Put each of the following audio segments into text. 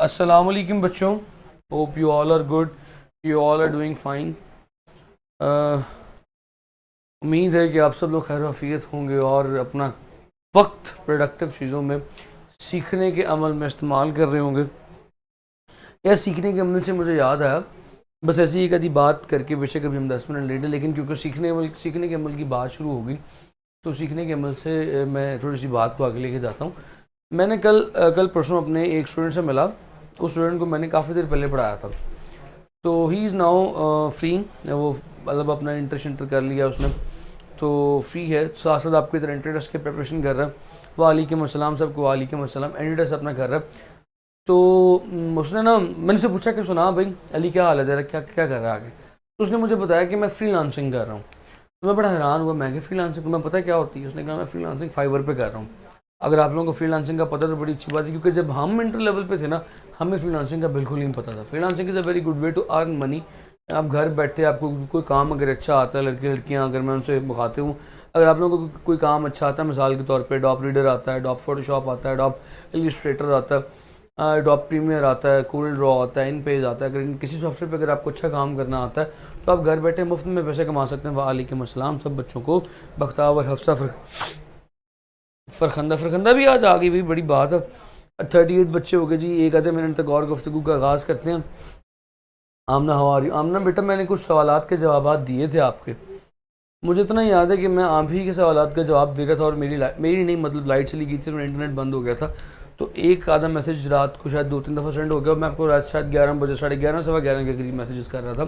अस्सलाम वालेकुम बच्चों, hope you all are good, you all are doing fine. उम्मीद है कि आप सब लोग खैर आफियत होंगे और अपना वक्त प्रोडक्टिव चीज़ों में सीखने के अमल में इस्तेमाल कर रहे होंगे। यार सीखने के अमल से मुझे याद आया, बस ऐसी ही एक आधी बात करके बेशक अभी हम 10 मिनट लेट हैं, लेकिन क्योंकि सीखने के अमल की बात शुरू हो गई तो सीखने के अमल से मैं थोड़ी सी बात को आगे लेके जाता हूँ। मैंने कल परसों अपने एक स्टूडेंट से मिला। उस स्टूडेंट को मैंने काफ़ी देर पहले पढ़ाया था, तो ही इज़ नाउ फ्री। वो मतलब अपना इंटर कर लिया उसने, तो फ्री है, साथ साथ आपकी तरह इंट्रेंस के प्रिपरेशन कर रहा है। वालेकुम अस्सलाम, सबको वालेकुम अस्सलाम। एंट्रेंस अपना कर रहा है। तो उसने ना, मैंने उससे पूछा कि सुना भाई अली क्या हाल है, ज़रा क्या क्या कर रहा है आगे। तो उसने मुझे बताया कि मैं फ्रीलांसिंग कर रहा हूँ। तो मैं बड़ा हैरान हुआ, मैं कि फ्रीलांसिंग तुम्हें पता क्या होती है? उसने कहा मैं फ्रीलांसिंग फाइवर पे कर रहा हूँ। अगर आप लोगों को फ्रीलांसिंग का पता तो बड़ी अच्छी बात है, क्योंकि जब हम इंटर लेवल पे थे ना, हमें फ्रीलांसिंग का बिल्कुल नहीं पता था। Freelancing is a very good way to earn money. आप घर बैठे आपको कोई काम अगर अच्छा आता है, लड़के लड़कियां अगर मैं उनसे मुखातिब हूँ, अगर आप लोगों को कोई काम अच्छा आता है, मिसाल के तौर पे डॉप रीडर आता है, डॉप फोटोशॉप आता है, डॉप इलस्ट्रेटर आता है, डॉप प्रीमियर आता है, कूल ड्रॉ आता है, इन पेज आता है, अगर इन किसी सॉफ्टवेयर पे अगर आपको अच्छा काम करना आता है तो आप घर बैठे मुफ्त में पैसे कमा सकते हैं। वालेकुम अस्सलाम सब बच्चों को। बख्तावर हफ्सा फरखंदा भी आज आ गई भाई, बड़ी बात है। 38 बच्चे हो गए जी। एक आधे मिनट तक और गुफ्तगू का आगाज़ करते हैं। आमना हमारी आमना बेटा, मैंने कुछ सवालात के जवाब दिए थे आपके। मुझे इतना याद है कि मैं आप ही के सवालात का जवाब दे रहा था और मेरी नहीं, मतलब लाइट चली गई थी और इंटरनेट बंद हो गया था। तो एक आधा मैसेज रात को शायद 2-3 दफ़ा सेंड हो गया। मैं आपको रात शायद 11 बजे, 11:30 11:15 के करीब मैसेजेस कर रहा था।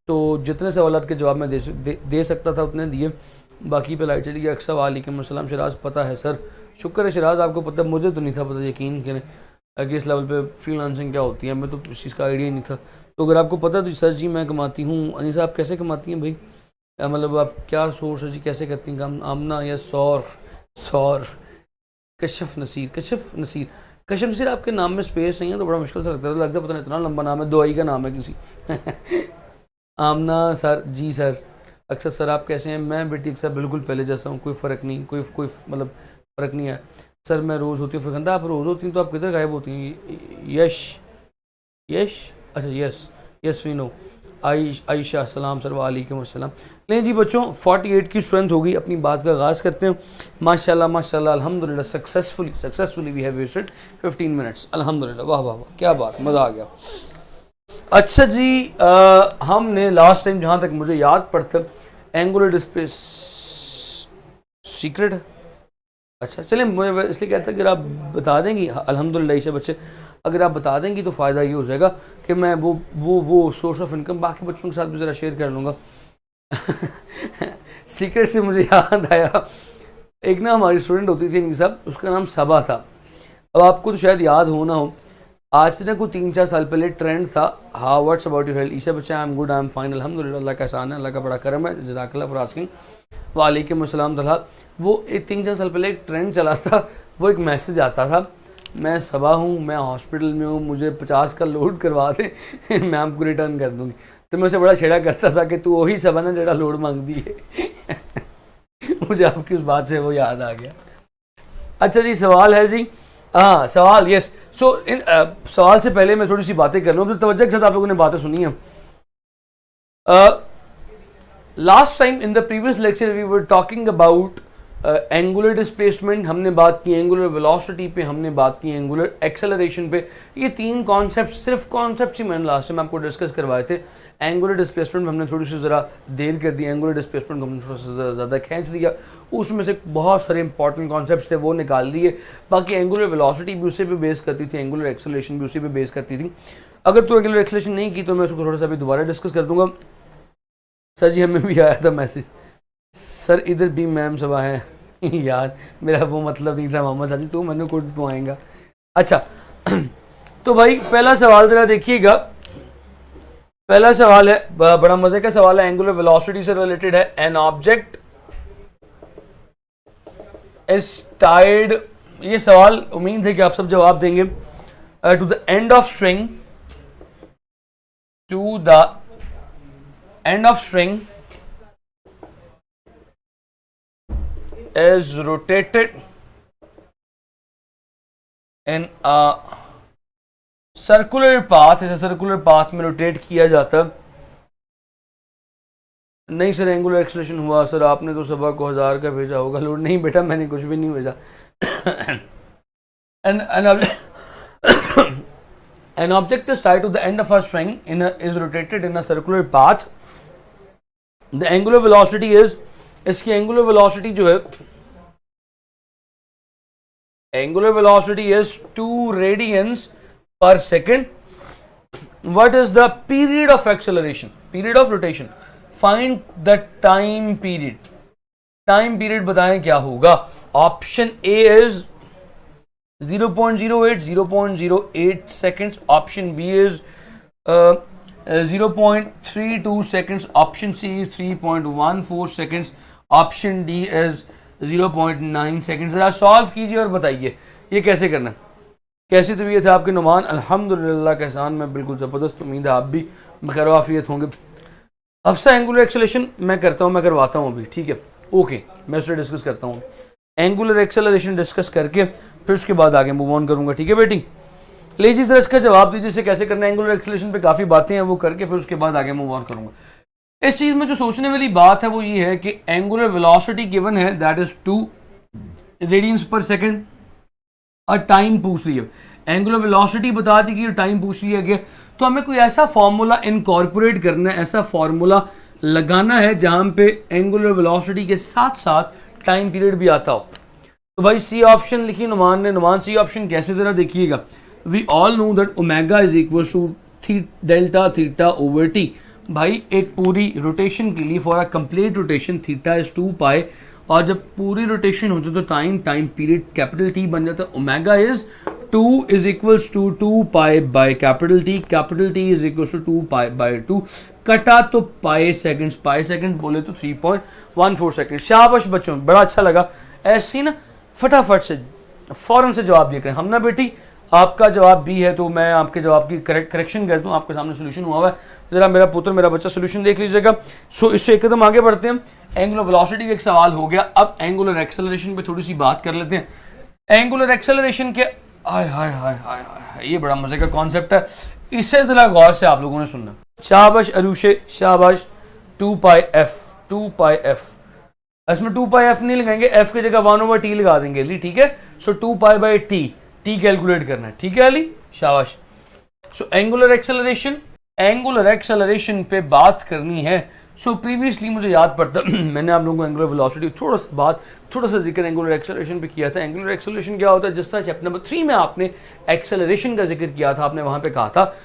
तो जितने सवालात के जवाब मैं दे सकता था उतने दिए। बाकी पे लाइट चली गई। अक्सर वालेकुम अस्सलाम शराज, पता है सर। शुक्र है शराज, आपको पता, मुझे तो नहीं था पता, यकीन करें कि इस लेवल पे फ्रीलांसिंग क्या होती है, मैं तो इस चीज़ का आइडिया ही नहीं था। तो अगर आपको पता तो सर जी मैं कमाती हूँ। अनीसा आप कैसे कमाती हैं भाई? मतलब आप क्या सोर्स है जी, कैसे करती हैं काम? आमना या सौर सौर कशफ नसीर आपके नाम में स्पेस नहीं है तो बड़ा मुश्किल से लगता है पता नहीं, इतना लंबा नाम है, दुआई का नाम है किसी। आमना सर जी सर। अक्सर सर आप कैसे हैं? मैं बेटी अक्सर बिल्कुल पहले जैसा हूँ, कोई फ़र्क नहीं, कोई मतलब फ़र्क नहीं है सर। मैं रोज़ होती हूँ फरखंदा, आप रोज़ होती हैं तो आप किधर गायब होती हैं? यश यश अच्छा, yes yes we know. Ayesha सलाम सर, वालेकुम अस्सलाम। नहीं जी बच्चों, 48 की स्ट्रेंथ होगी। अपनी बात का आगाज़ करते हैं। माशाल्लाह माशाल्लाह अल्हम्दुलिल्लाह, successfully we have wasted 15 minutes. अल्हम्दुलिल्लाह, वाह वाह वाह, क्या बात, मज़ा आ गया। अच्छा जी, हमने लास्ट टाइम जहाँ तक मुझे याद पड़ता, एंगुलर डिस्प्ले सीक्रेट है। अच्छा चलिए, मुझे इसलिए कहता है अगर आप बता देंगी, अल्हम्दुलिल्लाह ईशा बच्चे, अगर आप बता देंगी तो फ़ायदा ये हो जाएगा कि मैं वो सोर्स ऑफ इनकम बाकी बच्चों के साथ भी ज़रा शेयर कर लूँगा। सीक्रेट से मुझे याद आया, एक ना हमारी स्टूडेंट होती थी इनके साथ, उसका नाम सबा था। अब आपको तो शायद याद हो ना हो, आज से ना कोई 3-4 साल पहले ट्रेंड था, हाँ what's about your health Isha बच्चा? I am good, I am fine अल्हम्दुलिल्लाह। अल्लाह का एहसान है, अल्लाह का बड़ा करम है, जज़ाकल्लाह फॉर आस्किंग। वालेकुम अस्सलाम तला। वो 3-4 साल पहले एक ट्रेंड चला था, वो एक मैसेज आता था, मैं सबा हूँ, मैं हॉस्पिटल में हूँ, मुझे 50 का लोड करवा दें मैं आपको रिटर्न कर दूँगी। तो मैं उसे बड़ा छेड़ा करता था कि तू वही सबा ना जरा लोड मांग दी है। मुझे आपकी उस बात से वो याद आ गया। अच्छा जी, सवाल है जी। हाँ सवाल, यस। सो इन सवाल से पहले मैं थोड़ी सी बातें कर लूँ, तो तवज्जो के साथ आप लोगों ने बातें सुनी हैं। Last time in the previous lecture we were talking about angular displacement, हमने बात की एंगुलर वेलोसिटी पे, हमने बात की एंगुलर एक्सेलरेशन पे। ये 3 कॉन्सेप्ट, सिर्फ कॉन्सेप्ट ही मैंने लास्ट टाइम आपको डिस्कस करवाए थे। एंगुलर डिस्प्लेसमेंट में हमने थोड़ी सी ज़रा देर कर दी, एंगुलर डिस्प्लेसमेंट को हमने थोड़ा सा ज़्यादा खींच लिया, उसमें से बहुत सारे इंपॉर्टेंट कॉन्सेप्ट थे वो निकाल दिए। बाकी एंगुलर वेलोसिटी भी उसी पे बेस करती थी, एंगुलर एक्सेलरेशन भी उसी पे बेस करती थी। अगर तो एंगुलर एक्सेलरेशन नहीं की तो मैं उसको थोड़ा सा भी दोबारा डिस्कस कर दूंगा। सर जी हमें भी आया था मैसेज, सर इधर भी मैम सबा है। यार मेरा वो मतलब नहीं था मोहम्मद साजी, तू मैंने कुछ पवाएगा। अच्छा तो भाई पहला सवाल जरा देखिएगा। पहला सवाल है, बड़ा मजे का सवाल है, एंगुलर वेलोसिटी से रिलेटेड है। एन ऑब्जेक्ट इज टाइड, ये सवाल उम्मीद है कि आप सब जवाब देंगे। To the end of string, to the end of string is rotated in a circular path, ऐसे सर्कुलर पाथ में रोटेट किया जाता। नहीं सर एंगुलर एक्सेलरेशन हुआ सर, आपने तो सबा को 1000 का भेजा होगा लोड। नहीं बेटा मैंने कुछ भी नहीं भेजा। An object is tied to the end of a string is rotated in a circular path. The angular velocity is, इसकी angular velocity जो है, angular velocity is 2 radians per second. What is the period of acceleration? Period of rotation. Find the time period. Time period बताएं क्या होगा? Option A is 0.08, 0.08 seconds. Option B is 0.32 seconds. Option C is 3.14 seconds. Option D is 0.9 seconds. जरा solve कीजिए और बताइए ये कैसे करना है। कैसी तबीयत है आपके नुमान? अल्हम्दुलिल्लाह का एहसान में बिल्कुल ज़बरदस्त। उम्मीद है आप भी खैर आफियत होंगे। हफ्सा एंगुलर एक्सेलरेशन मैं करता हूँ, मैं करवाता हूँ अभी, ठीक है ओके, मैं उससे डिस्कस करता हूँ। एंगुलर एक्सेलरेशन डिस्कस करके फिर उसके बाद आगे मूव ऑन करूंगा, ठीक है बेटी। लीजिए जरा इसका जवाब दीजिए इसे कैसे करना है। एंगुलर एक्सेलरेशन पे काफ़ी बातें हैं वो करके फिर उसके बाद आगे मूव ऑन करूंगा। इस चीज़ में जो सोचने वाली बात है वो ये है कि एंगुलर वेलोसिटी गिवन है, दैट इज 2 रेडियंस पर सेकेंड, और टाइम पूछ लिया। एंगुलर वेलोसिटी बता दी कि टाइम पूछ लिया गया, तो हमें कोई ऐसा फॉर्मूला इनकॉर्पोरेट करना है, ऐसा फॉर्मूला लगाना है जहां पे एंगुलर वेलोसिटी के साथ साथ टाइम पीरियड भी आता हो। तो भाई सी ऑप्शन लिखी नुमान ने। नुमान सी ऑप्शन कैसे जरा देखिएगा। We all know that omega is equal to delta theta over T. भाई एक पूरी रोटेशन के लिए for a complete rotation theta is 2 pi, और जब पूरी रोटेशन होती है तो टाइम पीरियड कैपिटल टी बन जाता है। Omega is 2 is equals to 2 pi by capital T, capital T is equals to 2 pi by 2, कटा तो पाई सेकंड बोले तो 3.14 सेकंड। शाबाश बच्चों, बड़ा अच्छा लगा। ऐसे ना फटाफट से फौरन से जवाब दिया करें। हम ना बेटी आपका जवाब भी है तो मैं आपके जवाब की करेक्शन कर दूं। आपके सामने सोल्यूशन हुआ हुआ है, जरा मेरा पुत्र मेरा बच्चा सोल्यूशन देख लीजिएगा। सो इससे एक कदम आगे बढ़ते हैं। एंगुलर वेलोसिटी का एक सवाल हो गया, अब एंगुलर एक्सेलरेशन पे थोड़ी सी बात कर लेते हैं। एंगुलर एक्सेलरेशन के हाय हाय हाय हाय हाय, ये बड़ा मजे का कॉन्सेप्ट है, इसे जरा गौर से आप लोगों ने सुनना। शाबाश अरुषे शाबाश। 2 पाई एफ, इसमें 2 पाई एफ नहीं लगाएंगे, एफ की जगह 1/t लगा देंगे अली, ठीक है। सो 2 पाई बाई टी कैलकुलेट करना है, ठीक है अली शाबाश। सो एंगुलर एक्सेलरेशन पे बात करनी है। सो प्रीवियसली मुझे याद पड़ता मैंने आप लोगों को एंगुलर वेलोसिटी थोड़ा सा जिक्र एंगुलर एक्सेलरेशन पे किया था। एंगुलर एक्सेलरेशन क्या होता है, जिस तरह चैप्टर नंबर 3 में आपने एक्सेलरेशन का जिक्र किया था, आपने वहां पे कहा था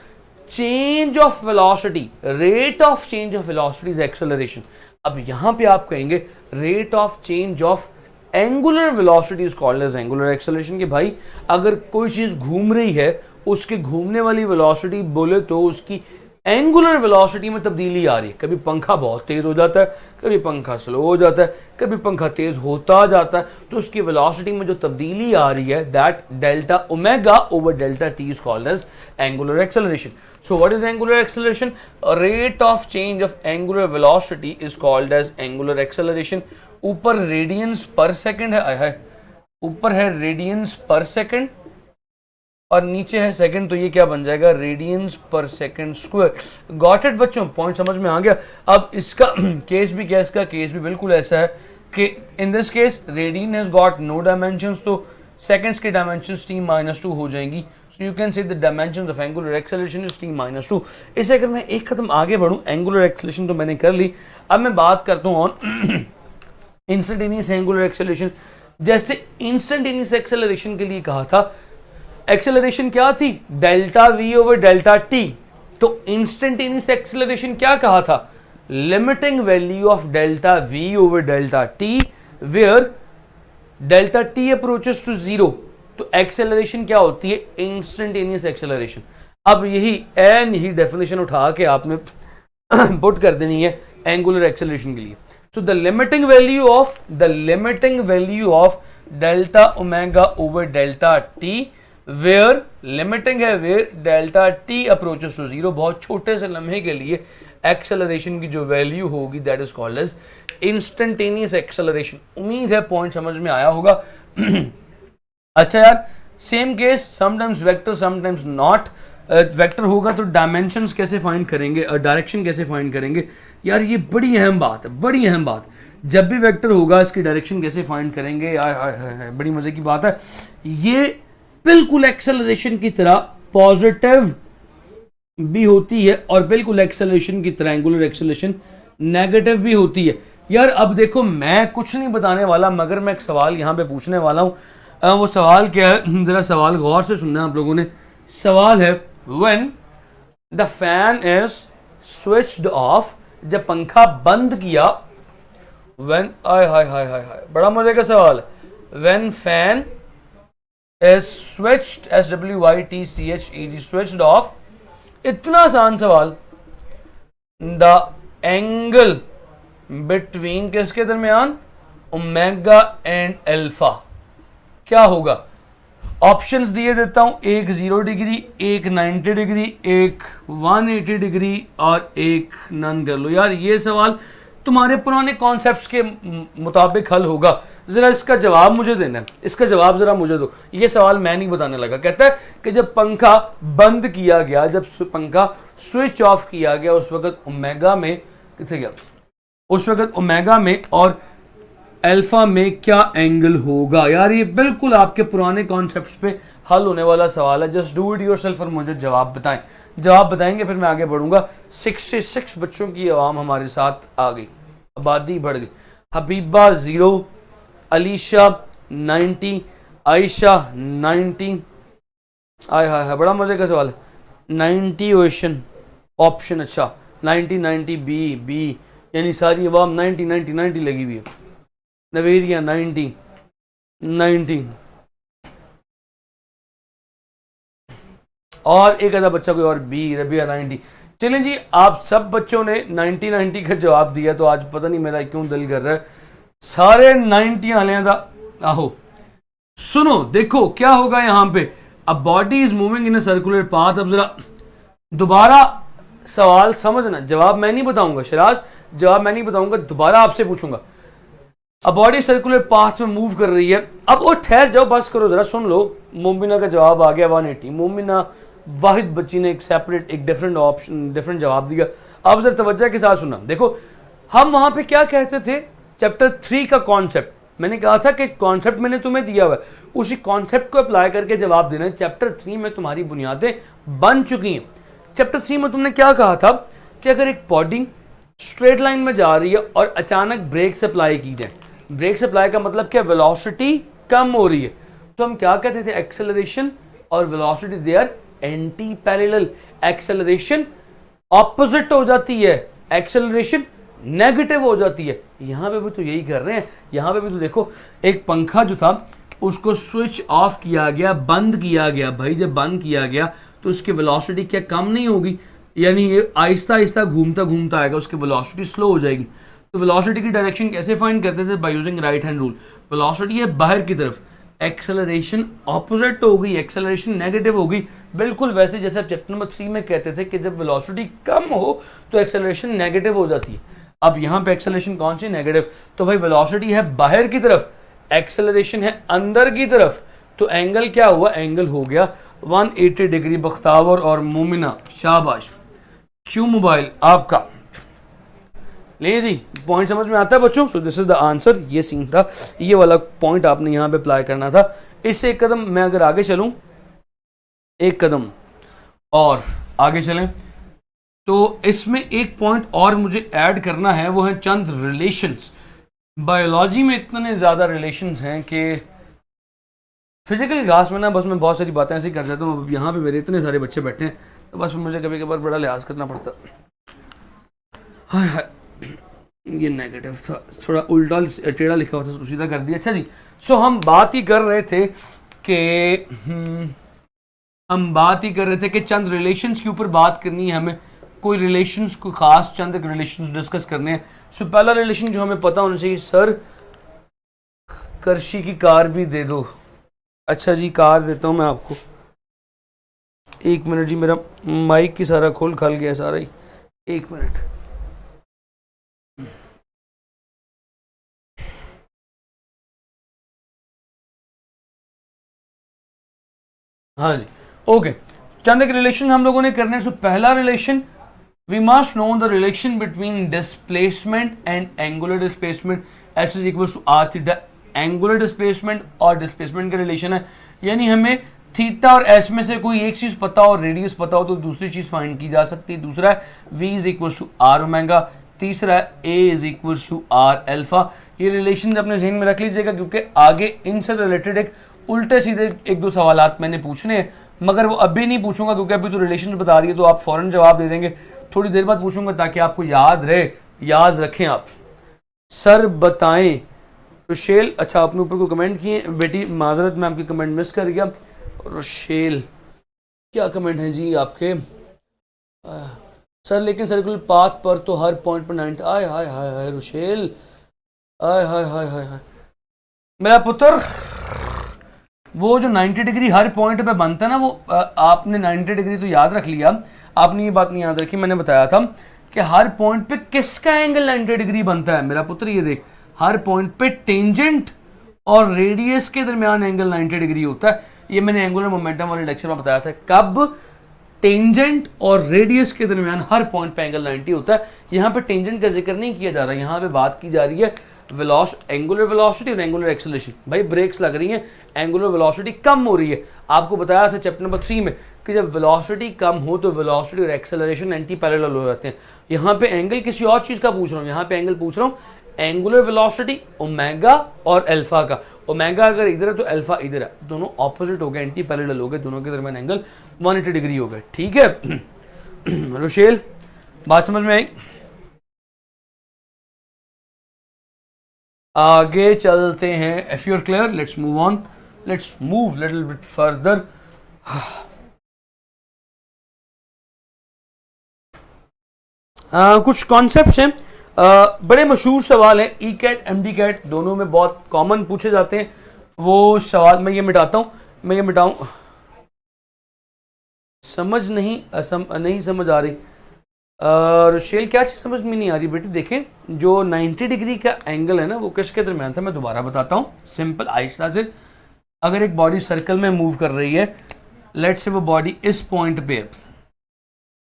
change of velocity, rate of change of velocity is acceleration. अब यहां पे आप कहेंगे rate of change of angular velocity is called as angular acceleration. कि भाई अगर कोई चीज घूम रही है उसके घूमने वाली वेलोसिटी बोले तो उसकी एंगुलर वेलोसिटी में तब्दीली आ रही है। कभी पंखा बहुत तेज हो जाता है, कभी पंखा स्लो हो जाता है, कभी पंखा तेज होता जाता है, तो उसकी वेलोसिटी में जो तब्दीली आ रही है that delta omega over delta T is called as angular acceleration. So what is angular acceleration? Rate of change of angular velocity is called as angular acceleration. ऊपर रेडियंस पर सेकेंड है, ऊपर है रेडियंस पर सेकेंड और नीचे है second, तो ये क्या बन जाएगा, रेडियंस पर सेकंड स्क्वायर। गॉट इट बच्चों, पॉइंट समझ में आ गया। अब इसका केस भी क्या, इसका केस भी बिल्कुल ऐसा है कि in this case radian has got no dimensions, तो सेकंड्स के डायमेंशंस t-2 हो जाएंगी। So you can say the dimensions of angular acceleration is t-2। इसे अगर मैं एक कदम आगे बढ़ूं, एंगुलर एक्सेलरेशन तो मैंने कर ली, अब मैं बात करता हूं ऑन इंस्टेंटेनियस एंगुलर एक्सेलरेशन। जैसे इंस्टेंटेनियस एक्सेलरेशन के लिए कहा था एक्सेलरेशन क्या थी, delta V over delta T, तो इंस्टेंटेनियस एक्सेलरेशन क्या कहा था, limiting value of delta V over delta T where delta T approaches to zero. तो एक्सेलरेशन क्या होती है, इंस्टेंटेनियस एक्सेलरेशन। अब यही डेफिनेशन उठा के आपने पुट कर देनी है एंगुलर एक्सेलरेशन के लिए। So the limiting value of delta omega over delta T where limiting है where delta T approaches to zero, बहुत छोटे से लम्हे के लिए एक्सेलरेशन की जो वैल्यू होगी that is called as instantaneous acceleration. उम्मीद है पॉइंट समझ में आया होगा। अच्छा यार, same case, sometimes vector sometimes not. Vector होगा तो डायमेंशंस कैसे फाइंड करेंगे, डायरेक्शन कैसे फाइंड करेंगे। यार ये बड़ी अहम बात है, बड़ी अहम बात। जब भी वेक्टर होगा इसकी डायरेक्शन कैसे फाइंड करेंगे, बड़ी मजे की बात है। ये बिल्कुल एक्सेलरेशन की तरह पॉजिटिव भी होती है और बिल्कुल एक्सेलरेशन की तरह एंगुलर एक्सेलरेशन नेगेटिव भी होती है। यार अब देखो मैं कुछ नहीं बताने वाला मगर मैं एक सवाल यहाँ पे पूछने वाला हूँ। वो सवाल क्या है, जरा सवाल गौर से सुनना आप लोगों ने। सवाल है when the fan is switched off, जब पंखा बंद किया, व्हेन आय हाय हाय हाय हाय बड़ा मजे का सवाल है। When fan is switched, SWITCHED, switched off, इतना आसान सवाल। द एंगल बिटवीन किसके दरमियान, ओमेगा एंड अल्फा, क्या होगा। ऑप्शंस दिए देता हूं, एक 0 डिग्री, एक 90 डिग्री, एक 180 डिग्री और एक नन कर लो। यार ये सवाल तुम्हारे पुराने कॉन्सेप्ट्स के मुताबिक हल होगा। जरा इसका जवाब मुझे देना है, इसका जवाब जरा मुझे दो। ये सवाल मैं नहीं बताने लगा। कहता है कि जब पंखा बंद किया गया, जब पंखा स्विच ऑफ किया गया, उस वक्त ओमेगा में कितने गया, उस वक्त ओमेगा में और अल्फा में क्या एंगल होगा। यार ये बिल्कुल आपके पुराने कॉन्सेप्ट्स पे हल होने वाला सवाल है। जस्ट डू इट योरसेल्फ और मुझे जवाब बताएं। जवाब बताएंगे फिर मैं आगे बढ़ूंगा। 66 बच्चों की आवाम हमारे साथ आ गई, आबादी बढ़ गई। हबीबा 0, अलीशा 90, आयशा 90। आय हाय हाय बड़ा मजे का सवाल है। 90 ओशन ऑप्शन, अच्छा 90 बी यानी सारी अवाम 90 लगी हुई है। नवेरिया 90 और एक आधा बच्चा कोई और बी, रबिया 90। चलें जी, आप सब बच्चों ने 90 का जवाब दिया, तो आज पता नहीं मेरा क्यों दिल कर रहा है सारे 90 आले दा। आहो सुनो, देखो क्या होगा यहां पे। A body is moving in a circular path. अब जरा दोबारा सवाल समझना, जवाब मैं नहीं बताऊंगा शराज, जवाब मैं नहीं बताऊंगा, दोबारा आपसे पूछूंगा। अब बॉडी सर्कुलर पाथ में मूव कर रही है। अब वो ठहर जाओ, बस करो, जरा सुन लो। मोमिना का जवाब आ गया 180। मोमिना वाहिद बच्ची ने एक सेपरेट, एक डिफरेंट ऑप्शन, डिफरेंट जवाब दिया। अब जरा तवज्जो के साथ सुनना। देखो हम वहां पे क्या कहते थे, चैप्टर 3 का कॉन्सेप्ट मैंने कहा था कि कॉन्सेप्ट मैंने तुम्हें दिया हुआ है, उसी कॉन्सेप्ट को अप्लाई करके जवाब देना है। चैप्टर 3 में तुम्हारी बुनियादें बन चुकी हैं। चैप्टर 3 में तुमने क्या कहा था कि अगर एक बॉडी स्ट्रेट लाइन में जा रही है और अचानक ब्रेक सप्लाई की जाए, ब्रेक सप्लाई का मतलब क्या, वेलोसिटी कम हो रही है, तो हम क्या कहते थे, एक्सेलरेशन और velocity they are anti parallel. Acceleration opposite हो जाती है, एक्सेलरेशन नेगेटिव हो जाती है। यहां पे भी तो यही कर रहे हैं। यहां पे भी तो देखो, एक पंखा जो था उसको स्विच ऑफ किया गया, बंद किया गया। भाई जब बंद किया गया तो उसकी वेलोसिटी क्या कम नहीं होगी, यानी ये आहिस्ता आहिस्ता घूमता घूमता आएगा, उसकी वेलोसिटी स्लो हो जाएगी। तो वेलोसिटी की डायरेक्शन कैसे फाइंड करते थे, by using right hand rule. Velocity है बाहर की तरफ, एक्सेलरेशन ऑपोजिट हो गई, एक्सेलरेशन नेगेटिव हो गई। बिल्कुल वैसे जैसे आप चैप्टर नंबर 3 में कहते थे कि जब वेलोसिटी कम हो तो एक्सेलरेशन नेगेटिव हो जाती है। अब यहाँ पे एक्सेलरेशन कौन सी, नेगेटिव। तो भाई वेलोसिटी है बाहर की तरफ, एक्सेलरेशन है अंदर की तरफ, तो एंगल क्या हुआ, एंगल हो गया 180 डिग्री। बख्तावर और मोमिना शाबाश। क्यों मोबाइल आपका, ले जी, पॉइंट समझ में आता है बच्चों। So this is the answer. ये सीन था, ये वाला पॉइंट आपने यहाँ पे अप्लाई करना था। इससे एक कदम मैं अगर आगे चलूं, एक कदम और आगे चलें, तो इसमें एक पॉइंट और मुझे ऐड करना है, वो है चंद रिलेशंस। बायोलॉजी में इतने ज़्यादा रिलेशंस हैं कि फिजिकल क्लास में ना बस मैं बहुत सारी बातें ऐसी कर जाता हूँ। अब यहाँ पे मेरे इतने सारे बच्चे बैठे हैं तो बस मुझे कभी कभार बड़ा लिहाज करना पड़ता। हाय हाय, ये नेगेटिव था, थोड़ा उल्टा टेढ़ा लिखा हुआ था तो सीधा कर दिया। अच्छा जी, सो हम बात ही कर रहे थे कि चंद रिलेशंस के ऊपर बात करनी है हमें। कोई रिलेशंस को खास चंद एक रिलेशंस डिस्कस करने हैं। सो पहला रिलेशन जो हमें पता होना चाहिए, सर करशी की कार भी दे दो। अच्छा जी, कार देता हूँ मैं आपको। एक मिनट जी, मेरा माइक की सारा खोल खल गया सारा ही, एक मिनट। हाँ जी, ओके। चंद एक रिलेशन हम लोगों ने करने से पहला relation, we must know the relation between displacement and angular displacement, S is equal to R theta. Angular displacement और डिस्प्लेसमेंट का रिलेशन है, यानी हमें थीटा और एस में से कोई एक चीज पता हो, रेडियस पता हो, तो दूसरी चीज फाइंड की जा सकती है। दूसरा है v is equal to R omega, तीसरा है a is equal to R alpha. ये रिलेशन अपने जहन में रख लीजिएगा, क्योंकि आगे इनसे रिलेटेड एक उल्टे सीधे एक दो सवालात मैंने पूछने हैं, मगर वो अभी नहीं पूछूंगा क्योंकि अभी तो रिलेशन बता रही है, तो आप फौरन जवाब दे देंगे। थोड़ी देर बाद पूछूंगा ताकि आपको याद रहे, याद रखें आप। सर बताएं रुशेल, अच्छा आपने ऊपर को कमेंट किए, बेटी माजरत मैं आपकी कमेंट मिस कर गया। रुशेल क्या कमेंट है जी आपके? सर लेकिन सर्कुलर पाथ पर तो हर पॉइंट पर 90, आय हाय हाय हाय रुशेल, आय हाय हाय हाय हाय मेरा पुत्र, वो जो 90 डिग्री हर पॉइंट पे बनता है ना, वो आपने 90 डिग्री तो याद रख लिया, आपने ये बात नहीं याद रखी। मैंने बताया था कि हर पॉइंट पे किसका एंगल 90 डिग्री बनता है मेरा पुत्र, ये देख, हर पॉइंट पे टेंजेंट और रेडियस के दरमियान एंगल 90 डिग्री होता है। ये मैंने एंगुलर मोमेंटम वाले लेक्चर में बताया था, कब टेंजेंट और रेडियस के दरमियान हर पॉइंट पे एंगल 90 होता है। यहाँ पे टेंजेंट का जिक्र नहीं किया जा रहा, यहाँ पे बात की जा रही है एंगुलर वेलोसिटी और एंगुलर एक्सेलरेशन। भाई ब्रेक्स लग रही हैं, एंगुलर वेलोसिटी कम हो रही है। आपको बताया था चैप्टर नंबर 3 में कि जब वेलोसिटी कम हो तो वेलोसिटी और एक्सेलरेशन एंटी पैरेलल हो जाते हैं। यहाँ पे एंगल किसी और चीज़ का पूछ रहा हूँ, यहाँ पे एंगल पूछ रहा हूँ एंगुलर वेलोसिटी ओमेगा और अल्फा का। ओमेगा अगर इधर है तो अल्फा इधर है, दोनों ऑपोजिट हो गए, एंटी पैरेलल हो गए, दोनों के दरमियान एंगल 180 डिग्री हो गए। ठीक है रुशेल, बात समझ में आई? आगे चलते हैं, if you are clear let's move on, let's move little bit further. कुछ कॉन्सेप्ट्स हैं, बड़े मशहूर सवाल हैं, ECAT MDCAT दोनों में बहुत कॉमन पूछे जाते हैं। वो सवाल मैं ये मिटाता हूँ, मैं ये मिटाऊँ, समझ नहीं समझ आ रही रुशेल, क्या चीज़ समझ में नहीं आ रही बेटी? देखें, जो 90 डिग्री का एंगल है ना, वो किसके दरमियान था, मैं दोबारा बताता हूँ सिंपल आहिस्ता से। अगर एक बॉडी सर्कल में मूव कर रही है, लेट्स से वो बॉडी इस पॉइंट पे है,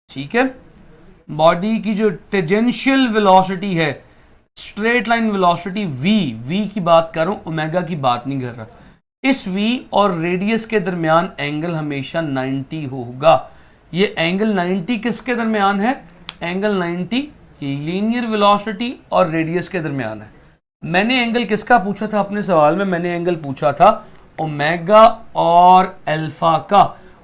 ठीक है, बॉडी की जो टेंजेंशियल वेलोसिटी है, स्ट्रेट लाइन वेलोसिटी v की बात कर रहा हूं, ओमेगा की बात नहीं कर रहा। इस v और रेडियस के दरमियान एंगल हमेशा 90 होगा। ये एंगल 90 किसके दरमियान है? एंगल 90 लीनियर वेलोसिटी और रेडियस के दरमियान है। मैंने एंगल किसका पूछा था अपने सवाल में? मैंने एंगल पूछा था ओमेगा और अल्फा का।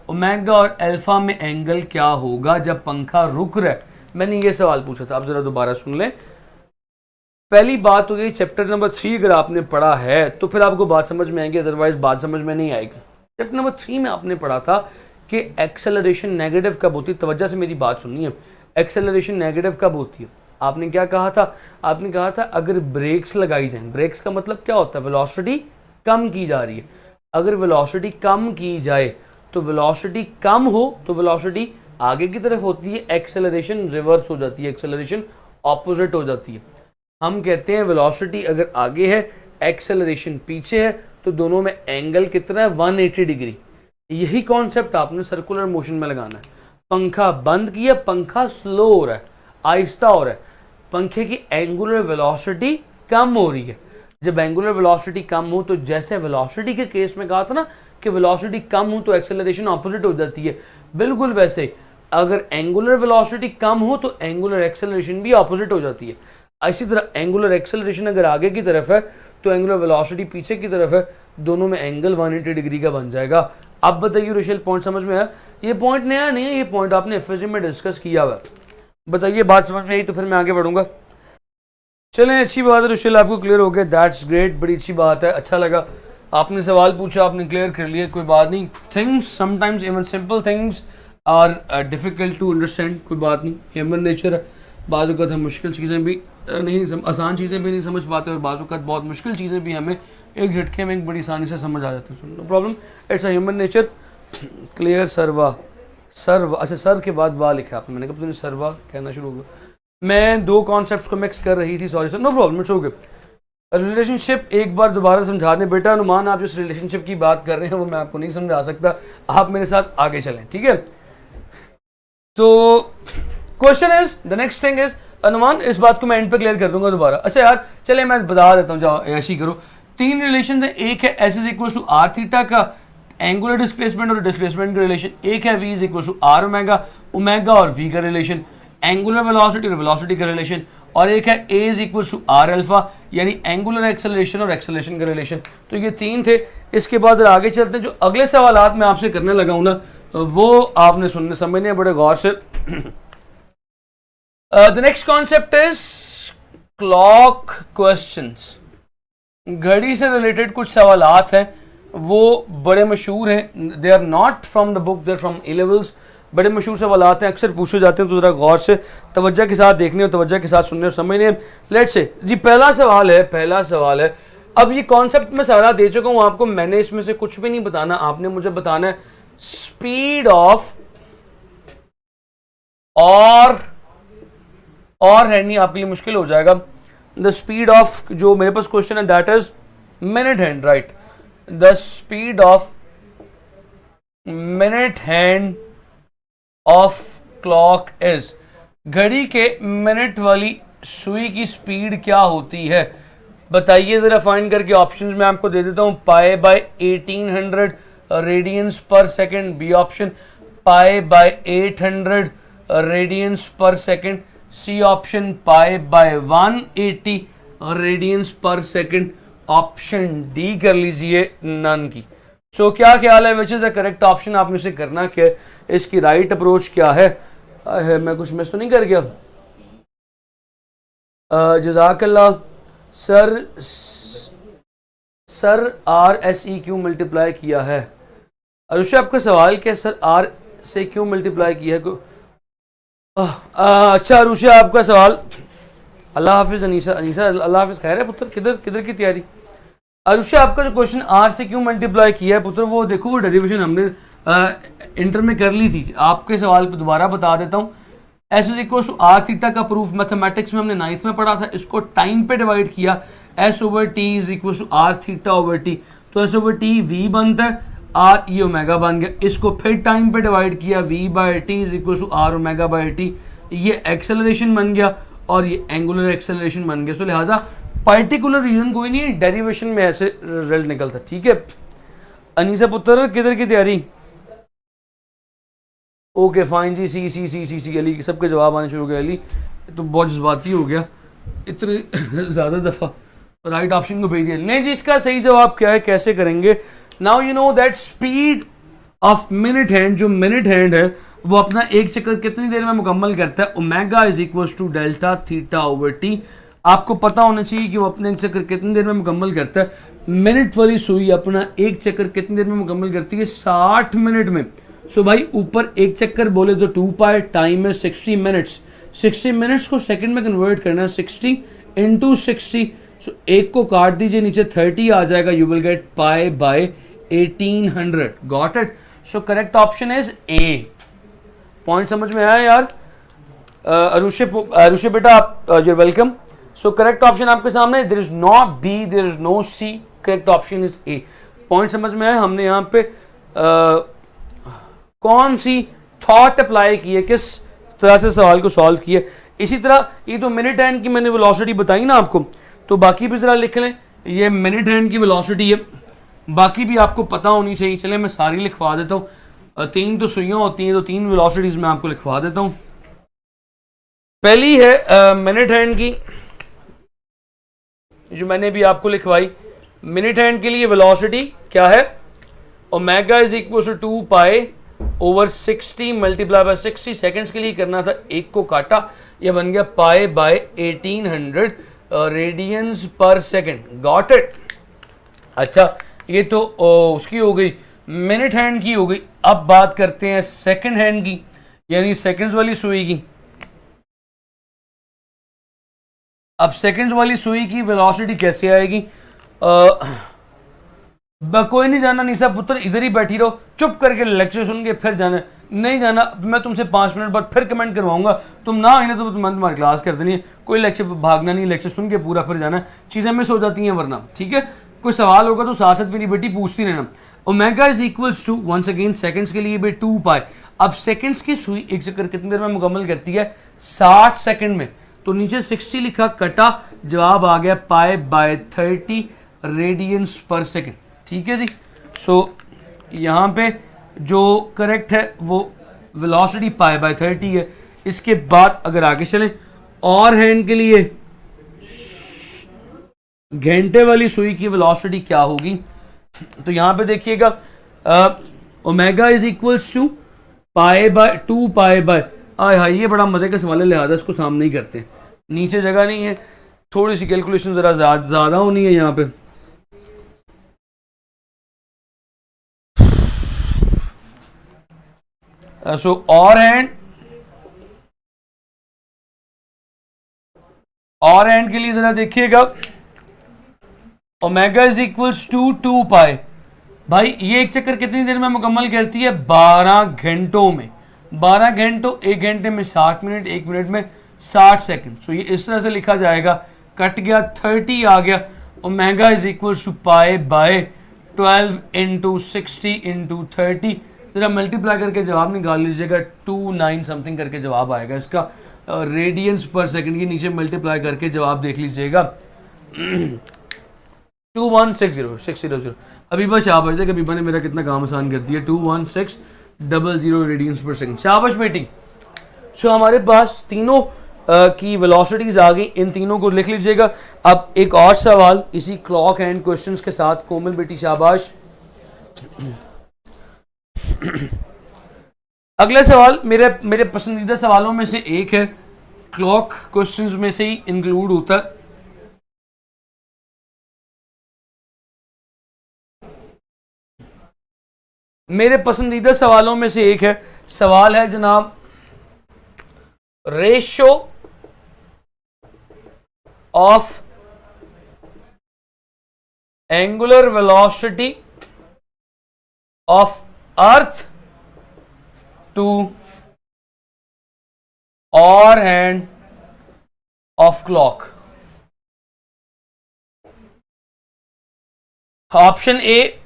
ओमेगा और अल्फा में एंगल क्या होगा जब पंखा रुक रहा है? मैंने ये सवाल पूछा था, आप जरा दोबारा सुन लें। पहली बात तो ये, चैप्टर नंबर 3 अगर आपने पढ़ा है तो फिर आपको बात समझ में आएगी, अदरवाइज बात समझ में नहीं आएगी। चैप्टर नंबर 3 में आपने पढ़ा था कि एक्सेलरेशन नेगेटिव कब होती है। तवज्जो से मेरी बात सुनिए, एक्सेलरेशन नेगेटिव कब होती है? आपने क्या कहा था? आपने कहा था अगर ब्रेक्स लगाई जाए, ब्रेक्स का मतलब क्या होता है? वेलोसिटी कम की जा रही है। अगर वेलोसिटी कम की जाए तो वेलोसिटी कम हो तो वेलोसिटी आगे की तरफ होती है, एक्सेलरेशन रिवर्स हो जाती है, एक्सेलरेशन ऑपोजिट हो जाती है। हम कहते हैं वेलोसिटी अगर आगे है, एक्सेलरेशन पीछे है, तो दोनों में एंगल कितना है? 180 डिग्री। यही कॉन्सेप्ट आपने सर्कुलर मोशन में लगाना है। पंखा बंद किया, पंखा स्लो हो रहा है, आहिस्ता हो रहा है, पंखे की एंगुलर वेलोसिटी कम हो रही है। जब एंगुलर वेलोसिटी कम हो तो जैसे वेलोसिटी के केस में कहा था ना कि वेलोसिटी कम हो तो एक्सेलरेशन ऑपोजिट हो जाती है, बिल्कुल वैसे अगर एंगुलर वेलोसिटी कम हो तो एंगुलर एक्सेलरेशन भी ऑपोजिट हो जाती है। इसी तरह एंगुलर एक्सेलरेशन अगर आगे की तरफ है तो एंगुलर वेलोसिटी पीछे की तरफ है, दोनों में एंगल 180 डिग्री का बन जाएगा। अब बताइए रुशेल, पॉइंट समझ में आया? ये पॉइंट नया नहीं है, ये पॉइंट आपने एफएसएम में डिस्कस किया हुआ है। बताइए बात समझ में आई तो फिर मैं आगे बढ़ूंगा। चलें, अच्छी बात है रुशेल, आपको क्लियर हो गया, दैट्स ग्रेट, बड़ी अच्छी बात है, अच्छा लगा। आपने सवाल पूछा, आपने क्लियर कर लिया, कोई बात नहीं। Things sometimes even simple things are difficult to understand, कोई बात नहीं, ह्यूमन नेचर है। बाद वक़्त हम मुश्किल चीज़ें भी नहीं, आसान चीज़ें भी नहीं समझ पाते और बाद वक़्त बहुत मुश्किल चीज़ें भी हमें एक झटके में एक बड़ी आसानी से समझ आ जाती है। No problem, it's a human nature. Clear? Sarwa, अच्छा सर के बाद वाह लिखा आपने, मैंने कहा तुमने सरवा कहना शुरू हो गया। मैं दो कॉन्सेप्ट्स को मिक्स कर रही थी, sorry sir, no problem, it's okay. Relationship एक बार दोबारा समझा दें बेटा। अनुमान, आप जिस रिलेशनशिप की बात कर रहे हैं वो मैं आपको नहीं समझा सकता, आप मेरे साथ आगे चलें, ठीक है। तो question is the next thing is अनुमान, इस बात को मैं एंड पे क्लियर कर दूंगा दोबारा। अच्छा यार चले मैं बता देता हूँ, जाओ ऐसी करो। तीन रिलेशन है, एक है S is equal to R theta का एंगुलर डिस्प्लेसमेंट और डिस्प्लेसमेंट का रिलेशन, एक है V is equal to R omega, omega और वी का रिलेशन, एंगुलर वेलोसिटी और वेलोसिटी का रिलेशन, और एक है A is equal to R alpha यानी एंगुलर एक्सेलरेशन और एक्सेलरेशन का रिलेशन। तो ये तीन थे। इसके बाद जरा आगे चलते हैं, जो अगले सवाल मैं आपसे करने लगा हूँ ना वो आपने सुनने समझने बड़े गौर से। The next concept is clock questions. घड़ी से रिलेटेड कुछ सवालात हैं, वो बड़े मशहूर हैं, they are not from the book, they are from A levels. बड़े मशहूर सवालात हैं, अक्सर पूछे जाते हैं, तो ज़रा गौर से तवज्जो के साथ देखने और तवज्जो के साथ सुनने और समझने। लेट्स से जी पहला सवाल है। अब ये कॉन्सेप्ट मैं सारा दे चुका हूँ आपको, मैंने इसमें से कुछ भी नहीं बताना, आपने मुझे बताना है स्पीड ऑफ और है नहीं, आपके लिए मुश्किल हो जाएगा। द स्पीड ऑफ, जो मेरे पास क्वेश्चन है that is minute hand, right. The speed of minute hand of clock is, घड़ी के मिनट वाली सुई की स्पीड क्या होती है बताइए जरा, फाइंड करके। ऑप्शंस में आपको दे देता हूं, पाई बाय 1800 रेडियंस पर second B option, pi by 800 radians पर second C option, pi by 180 radians पर सेकंड ऑप्शन डी कर लीजिए नन की। सो क्या ख्याल है, which is the correct option, आपने इसे करना क्या है, इसकी राइट अप्रोच क्या है? मैं कुछ मिस तो नहीं कर गया? जज़ाकल्लाह सर आर एस ई क्यों मल्टीप्लाई किया है? अरुषा आपका सवाल क्या, सर आर से क्यों मल्टीप्लाई किया है? अच्छा अरुषा आपका सवाल, अल्लाह हाफिज। अनीसा अल्लाह हाफिज, खैर है पुत्र, किधर की तैयारी? अरुषा आपका जो क्वेश्चन आर से क्यों मल्टीप्लाई किया है पुत्र, वो देखो वो डेरिवेशन हमने इंटर में कर ली थी। आपके सवाल पे दोबारा बता देता हूँ। S is equal to R theta का प्रूफ मैथमेटिक्स में हमने 9th में पढ़ा था, इसको टाइम पे डिवाइड किया, S over T is equal to R theta over T, तो एस ओवर टी वी बनता है, आर ये ओमेगा बन गया, इसको फिर टाइम पे डिवाइड किया, V by T is equal to R omega by T, ये एक्सेलरेशन बन गया और ये एंगुलर एक्सेलरेशन बन गया। सो लिहाजा पर्टिकुलर रीजन कोई नहीं, डेरिवेशन में ऐसे रिजल्ट निकलता। ठीक है अनीसा पुत्र, किधर की तैयारी? ओके फाइन जी, सी अली, सबके जवाब आने शुरू हो गए। अली तो बहुत जज्बाती हो गया, इतने ज़्यादा दफ़ा राइट ऑप्शन को भेज दिया। नहीं जी, इसका सही जवाब क्या है, कैसे करेंगे? Now you know that speed of minute hand, जो मिनट हैंड है वो अपना एक चक्कर कितनी देर में मुकम्मल करता है? Omega is equal to delta theta over T. आपको पता होना चाहिए कि वो अपने एक चक्कर कितनी देर में मुकम्मल करता है। मिनट वाली सुई अपना एक चक्कर कितनी देर में मुकम्मल करती है? 60 मिनट में। सो भाई ऊपर एक चक्कर बोले तो 2 पाई, टाइम है 60 मिनट्स, 60 मिनट्स को सेकंड में कन्वर्ट करना है, 60 इंटू 60। सो एक को काट दीजिए, नीचे 30 आ जाएगा, you will get pi by 1800। Got it? So correct option is A. Point समझ में आया यार? अरुषे बेटा आप you welcome. So correct option आपके सामने, there is no B, there is no C, correct option is A. Point समझ में आया? हमने यहाँ पे कौन सी थॉट अप्लाई की है, किस तरह से सवाल को सॉल्व किया। इसी तरह ये तो मिनट हैंड की मैंने वेलोसिटी बताई ना आपको, तो बाकी भी जरा लिख लें। ये मिनट हैंड की वेलोसिटी है, बाकी भी आपको पता होनी चाहिए। चले मैं सारी लिखवा देता हूँ, 3 तो सुइयां होती हैं, तो 3 वेलोसिटीज मैं आपको लिखवा देता हूँ। पहली है मिनट हैंड की, जो मैंने भी आपको लिखवाई। मिनट हैंड के लिए वेलोसिटी क्या है? Omega is equal to 2 pi over 60 multiply by 60। Seconds के लिए करना था, एक को काटा, यह बन गया पाई बाय 1800 रेडियंस पर सेकंड। Got it? अच्छा ये तो उसकी हो गई, मिनट हैंड की हो गई। अब बात करते हैं सेकंड हैंड की, यानी सेकंड्स वाली सुई की। अब सेकंड्स वाली सुई की वेलोसिटी कैसे आएगी? कोई नहीं जाना निशा पुत्र, इधर ही बैठी रहो, चुप करके लेक्चर सुन के फिर जाना। नहीं जाना, मैं तुमसे 5 मिनट बाद फिर कमेंट करवाऊंगा, तुम ना आए ना तो तुम्हारी क्लास कर देनी है। कोई लेक्चर भागना नहीं, लेक्चर सुन के पूरा फिर जाना, चीज़ें मिस हो जाती हैं वरना। ठीक है, कोई सवाल होगा तो साथ साथ मेरी बेटी पूछती रहना। Omega is equals to, once again seconds के लिए भी 2 पाई। अब सेकंड्स की सुई एक चक्कर कितनी देर में मुकम्मल करती है? 60 सेकंड में। तो नीचे 60 लिखा, कटा, जवाब आ गया π/30 रेडियंस पर सेकंड। ठीक है जी। सो यहाँ पे जो करेक्ट है वो वेलोसिटी π/30 है। इसके बाद अगर आगे चलें, और हैंड के लिए घंटे वाली सुई की वेलोसिटी क्या होगी? तो यहां पे देखिएगा ओमेगा इज इक्वल्स टू π/2 हाँ, ये बड़ा मजे का सवाल है, लिहाजा इसको सामने ही करते हैं, नीचे जगह नहीं है, थोड़ी सी कैलकुलेशन जरा ज्यादा होनी है यहाँ पे। सो और हैंड के लिए जरा देखिएगा, ओमेगा इज इक्वल्स टू 2π। भाई ये एक चक्कर कितनी देर में मुकम्मल करती है? 12 घंटों में। 12 घंटों, 1 घंटे में 60 मिनट, 1 मिनट में 60 सेकंड। सो ये इस तरह से लिखा जाएगा, कट गया, 30 आ गया। Omega is equals to π/12 into 60 into 30। जरा मल्टीप्लाई करके जवाब निकाल लीजिएगा, 29 समथिंग करके जवाब आएगा इसका, रेडियंस पर सेकंड की नीचे मल्टीप्लाई करके जवाब देख लीजिएगा 2160600। अबीबा शाबाश, देख अबीबा ने मेरा कितना काम आसान कर दिया, 21600 रेडियंस पर सेकंड। शाबाश बेटी। सो हमारे पास तीनों की वेलोसिटीज आ गई, इन तीनों को लिख लीजिएगा। अब एक और सवाल इसी क्लॉक हैंड क्वेश्चंस के साथ, कोमल बेटी शाबाश। अगला सवाल मेरे पसंदीदा सवालों में से एक है, क्लॉक क्वेश्चंस में से ही इंक्लूड होता है। मेरे पसंदीदा सवालों में से एक है, सवाल है जनाब, ratio of angular velocity of earth to hour hand of clock. Option A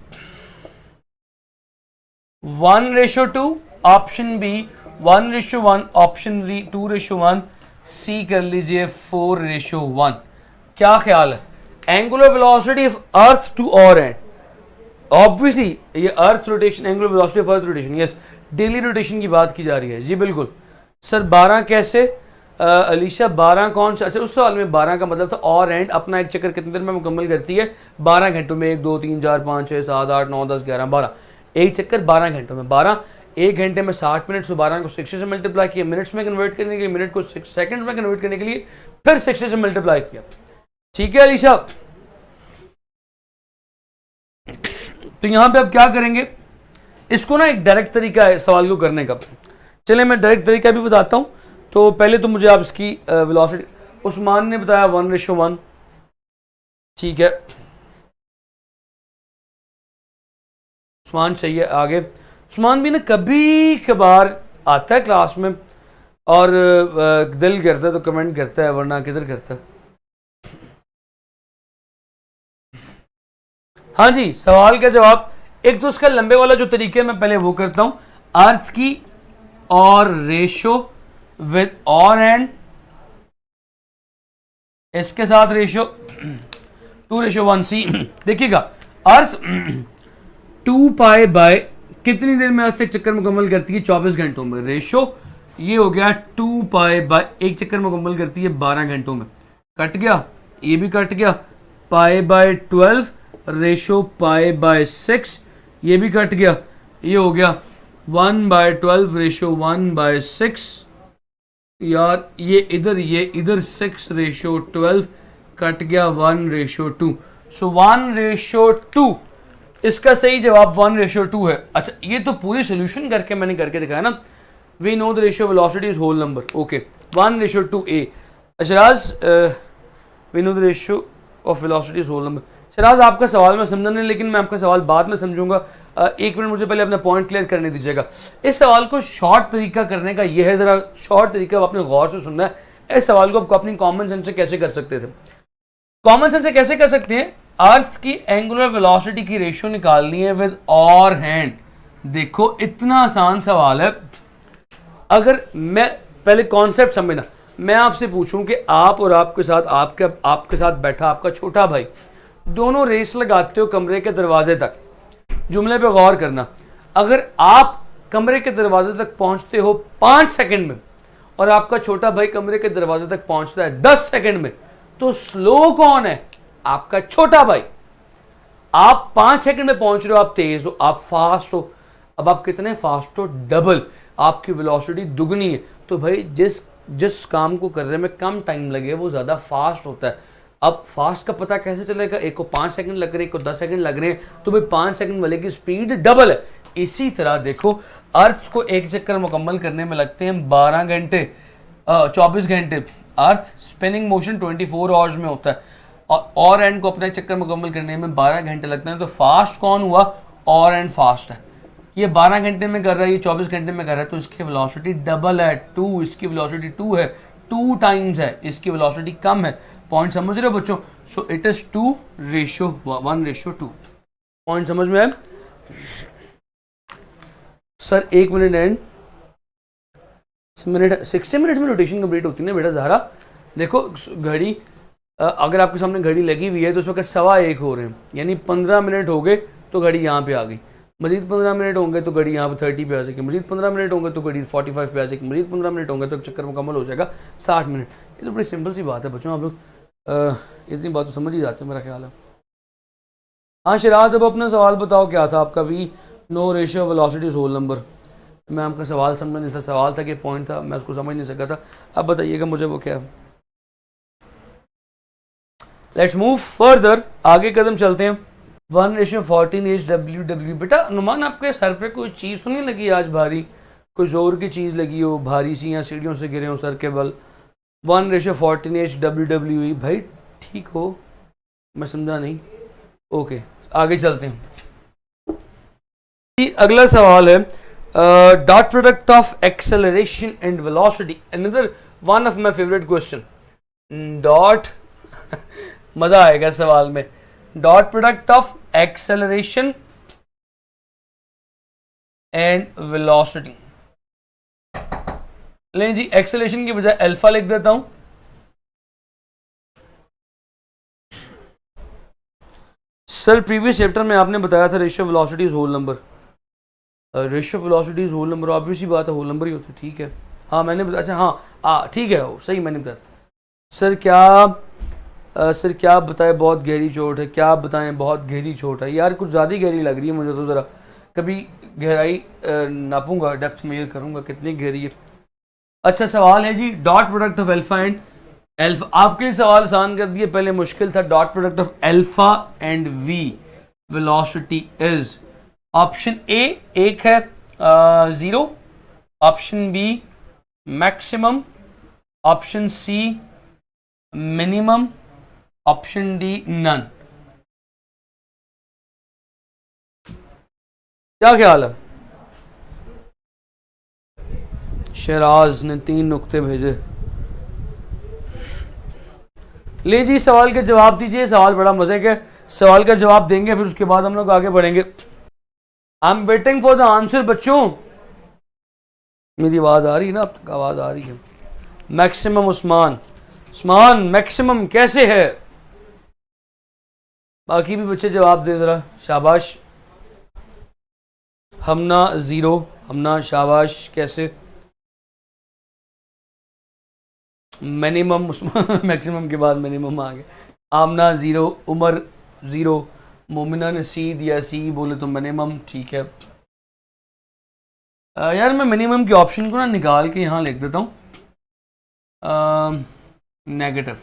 1:2, option B 1:1, option D 2:1, C कर लीजिए 4:1। क्या ख्याल है? Angular velocity of earth to hour hand, obviously ये earth rotation, angular velocity of earth rotation, yes, daily rotation की बात की जा रही है जी, बिल्कुल सर। 12 कैसे अलीशा, 12 कौन सा? अच्छा, उस सवाल में 12 का मतलब था और एंड अपना एक चक्कर कितनी देर में मुकम्मल करती है? 12 घंटों में। 1 2 3 4 5 6 7 8 9 10 11 12, एक चक्कर 12 घंटों में। 12, 1 घंटे में 60 मिनट, 12 को 60 से मल्टीप्लाई किया, मिनट्स में कन्वर्ट करने के लिए, मिनट को सेकंड में कन्वर्ट करने के लिए फिर 60 से मल्टीप्लाई किया। ठीक है अलीशा। तो यहां पे अब क्या करेंगे, इसको ना एक डायरेक्ट तरीका है सवाल को करने का। चले मैं डायरेक्ट तरीका भी बताता हूं। तो पहले तो मुझे आप इसकी वेलोसिटी, उस्मान ने बताया 1:1, ठीक है, उस्मान चाहिए आगे। उस्मान भी ना कभी कभार आता है क्लास में और दिल करता है तो कमेंट करता है, वरना किधर करता है। हाँ जी, सवाल का जवाब, एक तो उसका लंबे वाला जो तरीका है मैं पहले वो करता हूं, अर्थ की और रेशो विद और हैंड, इसके साथ रेशो 2:1, सी। देखिएगा अर्थ 2π कितनी देर में अर्थ एक चक्कर मुकम्मल करती है? 24 घंटों में। रेशो ये हो गया 2π, एक चक्कर मुकम्मल करती है 12 घंटों में। कट गया, ये भी कट गया, π/12 रेशो π/6, ये भी कट गया, ये हो गया 1/12 रेशो 1/6। यार ये इधर 6:12 कट गया, 1:2। सो 1:2, इसका सही जवाब 1:2 है। अच्छा, ये तो पूरी सोल्यूशन करके मैंने करके दिखाया ना। We know the ratio velocity is whole number, okay, 1:2 A. Sharaz, we know the ratio of velocity is whole number. Sharaz आपका सवाल मैं समझा नहीं, लेकिन मैं आपका सवाल बाद में समझूंगा। 1 मिनट मुझे पहले अपना पॉइंट क्लियर करने दीजिएगा। इस सवाल को शॉर्ट तरीका करने का यह है, जरा शॉर्ट तरीका आपने गौर से सुनना है। इस सवाल को आपको अपनी कॉमन सेंस से कैसे कर सकते थे? कॉमन सेंस से कैसे कर सकते हैं? अर्थ की एंगुलर वेलोसिटी की रेशियो निकालनी है विद और हैंड। देखो इतना आसान सवाल है, अगर मैं पहले कॉन्सेप्ट समझना, मैं आपसे पूछूं कि आप और आपके साथ बैठा आपका छोटा भाई, दोनों रेस लगाते हो कमरे के दरवाजे तक। जुमले पे गौर करना, अगर आप कमरे के दरवाजे तक पहुंचते हो 5 सेकंड में और आपका छोटा भाई कमरे के दरवाजे तक पहुंचता है 10 सेकंड में, तो स्लो कौन है? आपका छोटा भाई। आप 5 सेकंड में पहुंच रहे हो, आप तेज हो, आप फास्ट हो। अब आप कितने फास्ट हो? डबल, आपकी वेलोसिटी दुगनी है। तो भाई जिस काम को करने में कम टाइम लगे वो ज़्यादा फास्ट होता है। अब फास्ट का पता कैसे चलेगा? एक को 5 सेकंड लग रहे हैं, एक को 10 सेकंड लग रहे हैं, तो भाई 5 सेकंड वाले की स्पीड डबल है। इसी तरह देखो, अर्थ को एक चक्कर मुकम्मल करने में लगते हैं 12 घंटे, 24 घंटे। अर्थ स्पिनिंग मोशन 24 आवर्स में होता है और एंड को अपना चक्कर मुकम्मल करने में 12 घंटे लगते हैं। तो फास्ट कौन हुआ? और एंड फास्ट है। ये 12 घंटे में कर रहा है, ये 24 घंटे में कर रहा है, तो इसकी वेलोसिटी डबल है, 2। इसकी वेलोसिटी 2 है, 2 टाइम्स है, इसकी वेलोसिटी कम है। पॉइंट समझ रहे हो बच्चों? So it is 2:1:2। पॉइंट समझ में आए सर? 1 मिनट एंड 60 मिनट्स में रोटेशन कंप्लीट होती है ना बेटा ज़हरा। देखो घड़ी, अगर आपके सामने घड़ी लगी हुई है तो उस वक्त 1:15 हो रहे हैं, यानी 15 मिनट हो गए तो घड़ी यहाँ पे आ गई। मजीद 15 मिनट होंगे तो घड़ी यहाँ पे 30 पे आ जाएगी, मजीद 15 मिनट होंगे तो घड़ी 45 पे आ जाएगी, मजीद 15 मिनट होंगे तो एक चक्कर मुकम्मल हो जाएगा 60 मिनट। ये तो बड़ी सिंपल सी बात है बच्चों, आप लोग इतनी बात तो समझ ही जाते हैं मेरा ख्याल है। हाँ शिराज, अब अपना सवाल बताओ, क्या था आपका? We know ratio velocity whole number. मैं आपका सवाल समझ नहीं था, सवाल था कि पॉइंट था, मैं उसको समझ नहीं सका था। अब बताइएगा मुझे वो क्या है। लेट्स मूव फर्दर, आगे कदम चलते हैं। 1:14 HWW। बेटा नुमान, आपके सर पे कोई चीज़ तो नहीं लगी आज भारी? कोई जोर की चीज़ लगी हो भारी सी, या सीढ़ियों से गिरे हो सर के बल? 1:14 HWW भाई ठीक हो? मैं समझा नहीं। ओके आगे चलते हैं। अगला सवाल है, dot product of acceleration and velocity, another one of my favourite question. Dot मजा आएगा सवाल में। Dot product of acceleration and velocity. लें जी, एक्सेलरेशन की बजाय अल्फा लिख देता हूं। सर प्रीवियस चैप्टर में आपने बताया था ratio velocity is whole number. Ratio velocity is whole number, obvious ही बात है, होल नंबर ही होता है। ठीक है, हाँ मैंने बताया। अच्छा हाँ ठीक है, सही मैंने बताया। सर क्या बताएं, बहुत गहरी चोट है। क्या बताएं, बहुत गहरी चोट है। यार कुछ ज़्यादा गहरी लग रही है मुझे तो, ज़रा कभी गहराई नापूंगा, डेप्थ मेजर करूंगा कितनी गहरी है। अच्छा सवाल है जी, dot product of alpha and alpha. आपके लिए सवाल आसान कर दिए, पहले मुश्किल था। Dot product of alpha and V velocity is, option A 1 है 0, option B maximum, option C minimum, option D none. क्या ख्याल है? शहराज ने 3 नुक्ते भेजे। ले जी सवाल के जवाब दीजिए। सवाल बड़ा मजे का, सवाल का जवाब देंगे फिर उसके बाद हम लोग आगे बढ़ेंगे। I am waiting for the answer बच्चों। मेरी आवाज आ रही है ना? अब तक आवाज आ रही है। मैक्सिमम उस्मान मैक्सिमम कैसे है? बाकी भी बच्चे जवाब दे जरा, शाबाश। हमना 0, हमना शाबाश। कैसे? मिनिमम उस्मान मैक्सिमम के बाद मिनिमम आ गया। आमना 0, उमर 0, मोमिना ने सी दिया, सी बोले तो मिनिमम। ठीक है यार, मैं मिनिमम के ऑप्शन को ना निकाल के यहाँ लिख देता हूँ नेगेटिव।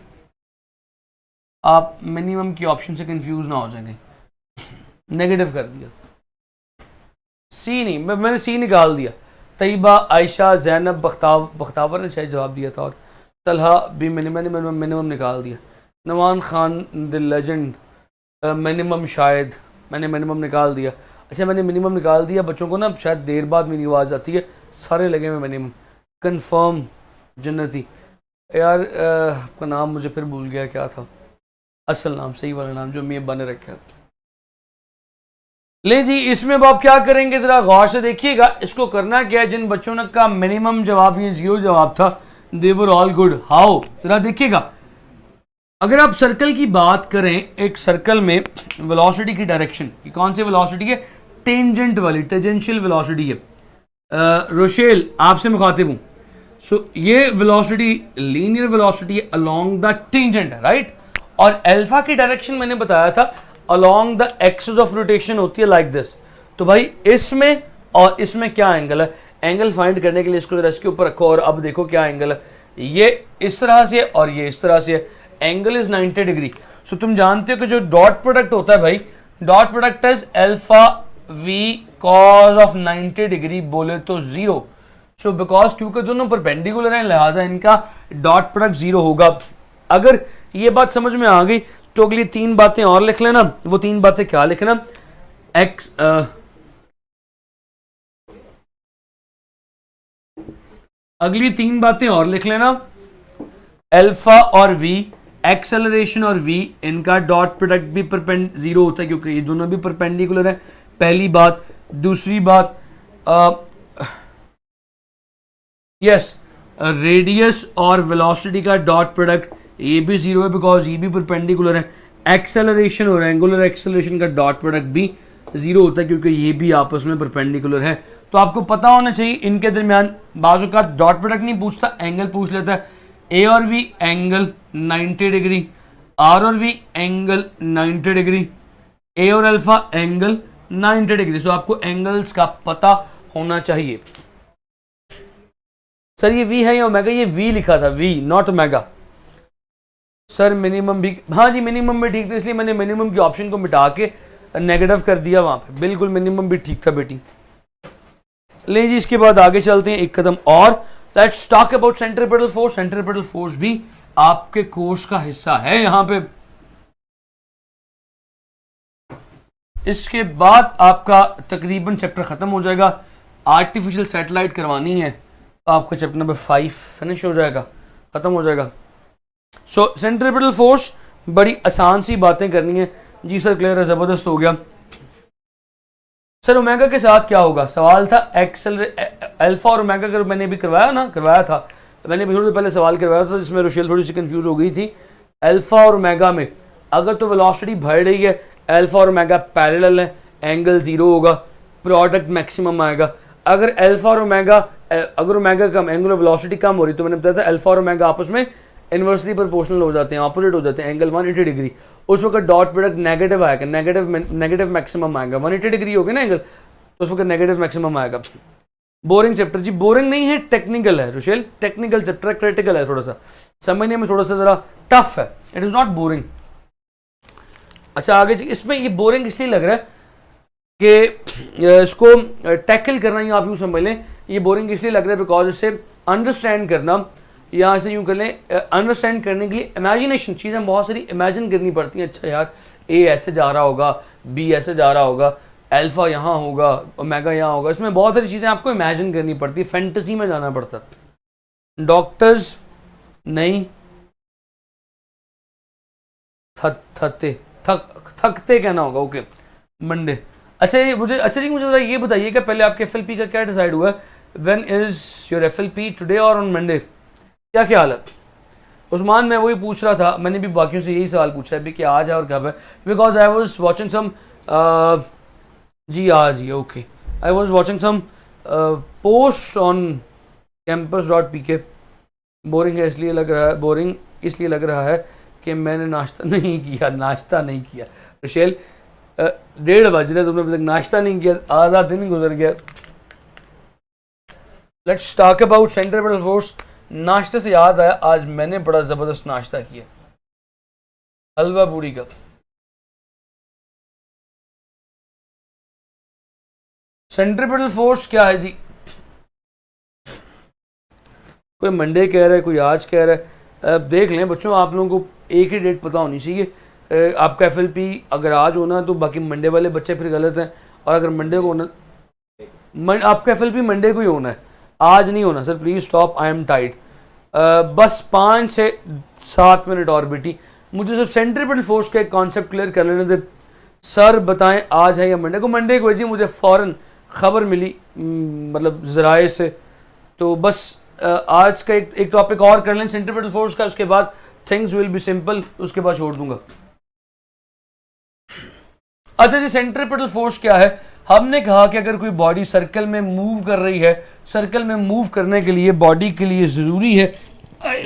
आप मिनिमम की ऑप्शन से कंफ्यूज ना हो जाएंगे। नेगेटिव कर दिया, सी नहीं, मैंने सी निकाल दिया। तैयबा, आयशा, जैनब, बख्तावर ने शायद जवाब दिया था, और तलहा भी मिनिमम निकाल दिया। नवान खान द लेजेंड मिनिमम, शायद मैंने मिनिमम निकाल दिया। अच्छा मैंने मिनिमम निकाल दिया। बच्चों को ना शायद देर बाद मेरी आवाज़ आती है, सारे लगे में मिनिमम। कंफर्म जन्नती। यार आपका नाम मुझे फिर भूल गया, क्या था असल नाम, सही वाला नाम जो मैं बने रखा है। ले जी, इसमें अब आप क्या करेंगे जरा गौर से देखिएगा। इसको करना क्या है, जिन बच्चों का मिनिमम जवाब या जीरो जवाब था, दे वर ऑल गुड। हाउ, जरा देखिएगा। अगर आप सर्कल की बात करें, एक सर्कल में वेलोसिटी की डायरेक्शन, कौन सी वेलोसिटी है? टेंजेंट वाली, टेंजेंशियल वेलोसिटी है। रोशेल, आपसे मुखातिब हूं। सो ये वेलोसिटी लीनियर वेलोसिटी है अलोंग द टेंजेंट, राइट। और अल्फा की डायरेक्शन मैंने बताया था along the axis of rotation होती है लाइक दिस। तो भाई इसमें और इसमें क्या एंगल है? एंगल फाइंड करने के लिए इसको जरा इसके ऊपर रखो और अब देखो क्या एंगल है। ये इस तरह से और ये इस तरह से है। Angle is 90 degree. सो तुम जानते हो कि जो डॉट प्रोडक्ट होता है भाई, dot product is alpha V cos of 90 degree, बोले तो जीरो। सो बिकॉज क्योंकि दोनों परपेंडिकुलर हैं, लिहाजा इनका डॉट प्रोडक्ट जीरो होगा। अगर ये बात समझ में आ गई तो अगली तीन बातें और लिख लेना। वो तीन बातें क्या लिखना? एक्स अगली तीन बातें और लिख लेना। अल्फा और वी, एक्सेलरेशन और वी, इनका डॉट प्रोडक्ट भी जीरो होता है क्योंकि ये दोनों भी परपेंडिकुलर है, पहली बात। दूसरी बात, यस, रेडियस और वेलोसिटी का डॉट प्रोडक्ट ये भी जीरो है बिकॉज ये भी परपेंडिकुलर है। एक्सेलरेशन और एंगुलर एक्सेलरेशन का डॉट प्रोडक्ट भी जीरो होता है क्योंकि ये भी आपस में परपेंडिकुलर है। तो आपको पता होना चाहिए इनके दरमियान, बाजू का डॉट प्रोडक्ट नहीं पूछता, एंगल पूछ लेता है। ए और वी एंगल 90 डिग्री, आर और वी एंगल 90 डिग्री, ए और अल्फा एंगल 90 डिग्री। सो आपको एंगल्स का पता होना चाहिए। सर ये वी है या ओमेगा? ये वी लिखा था, V not omega. Sir minimum भी, हाँ जी मिनिमम भी ठीक था, इसलिए मैंने मिनिमम की ऑप्शन को मिटा के नेगेटिव कर दिया वहां पे। बिल्कुल मिनिमम भी ठीक था बेटी। ले जी, इसके बाद आगे चलते हैं एक कदम और। Let's talk about centripetal force. Centripetal force भी आपके कोर्स का हिस्सा है यहां पे। इसके बाद आपका तकरीबन चैप्टर खत्म हो जाएगा। आर्टिफिशियल सैटेलाइट करवानी है तो आपका चैप्टर नंबर 5 फिनिश हो जाएगा, खत्म हो जाएगा। सो सेंट्रीपिटल फोर्स बड़ी आसान सी बातें करनी है। जी सर क्लियर है, जबरदस्त हो गया। सर ओमेगा के साथ क्या होगा? सवाल था अल्फा और ओमेगा का, मैंने भी करवाया था। मैंने भी थोड़ी पहले सवाल करवाया था जिसमें रोशेल थोड़ी सी कंफ्यूज हो गई थी। अल्फा और ओमेगा में अगर तो वेलोसिटी बढ़ रही है, अल्फा और ओमेगा पैरेलल है, एंगल जीरो होगा, प्रोडक्ट मैक्सिमम आएगा। अगर अल्फा और ओमेगा, अगर ओमेगा कम, एंगुलर वेलोसिटी कम हो रही, तो मैंने बताया था अल्फा और ओमेगा आपस में इन्वर्सली प्रोपोर्शनल हो जाते हैं, ऑपोजिट हो जाते हैं, एंगल 180 डिग्री। उस वक्त डॉट प्रोडक्ट नेगेटिव आएगा, नेगेटिव मैक्सिमम आएगा। 180 डिग्री हो गया ना एंगल, तो उस वक्त नेगेटिव मैक्सिमम आएगा। बोरिंग चैप्टर जी? बोरिंग नहीं है, टेक्निकल है रुशेल, टेक्निकल चैप्टर है, क्रिटिकल है, थोड़ा सा समझने में थोड़ा सा जरा टफ है। It is not boring. अच्छा आगे इसमें ये बोरिंग इसलिए लग रहा है कि इसको टैकल करना ही आप यूँ समझ लें, ये बोरिंग इसलिए लग रहा है बिकॉज इसे अंडरस्टैंड करना, या से यूँ कर लें, अंडरस्टैंड करने के लिए इमेजिनेशन, चीज़ें बहुत सारी इमेजिन करनी पड़ती हैं। अच्छा यार, ए ऐसे जा रहा होगा, बी ऐसे जा रहा होगा, अल्फा यहाँ होगा, ओमेगा यहाँ होगा। इसमें बहुत सारी चीज़ें आपको इमेजिन करनी पड़ती है, फैंटेसी में जाना पड़ता। डॉक्टर्स नहीं थकते कहना होगा, ओके मंडे। अच्छा ये मुझे जरा ये बताइए कि पहले आपके FLP का क्या डिसाइड हुआ है? When is your FLP, today और ऑन मंडे? क्या ख्याल है उस्मान? मैं वही पूछ रहा था, मैंने भी बाकियों से यही सवाल पूछा है भी कि आज है और कब है, because I was watching some, जी आज ही, okay, I was watching some post on campus.pk। Boring है इसलिए लग रहा है, बोरिंग इसलिए लग रहा है कि मैंने नाश्ता नहीं किया। रुशेल 1:30 बज रहे, तुमने अभी तक नाश्ता नहीं किया, आधा दिन गुजर गया। Let's talk about centripetal force. नाश्ते से याद आया, आज मैंने बड़ा ज़बरदस्त नाश्ता किया, हलवा पूरी का। सेंट्रीपिटल फोर्स क्या है जी? कोई मंडे कह रहा है, कोई आज कह रहा है। अब देख लें बच्चों, आप लोगों को एक ही डेट पता होनी चाहिए। आपका FLP अगर आज होना तो बाकी मंडे वाले बच्चे फिर गलत हैं, और अगर मंडे को होना, आपका FLP मंडे को ही होना है, आज नहीं होना। Sir please stop, I am tight. बस 5 से 7 मिनट और बेटी, मुझे सिर्फ सेंट्रीपिटल फोर्स का एक कॉन्सेप्ट क्लियर कर लेने दे। सर बताएं आज है या मंडे को? मंडे को जी मुझे फ़ौरन ख़बर मिली मतलब ज़राए से, तो बस आज का एक टॉपिक और कर लें सेंट्रीपिटल फोर्स का, उसके बाद थिंग्स विल बी सिंपल, उसके बाद छोड़ दूंगा। अच्छा जी, सेंट्रीपिटल फोर्स क्या है? हमने कहा कि अगर कोई बॉडी सर्कल में मूव कर रही है, सर्कल में मूव करने के लिए बॉडी के लिए ज़रूरी है,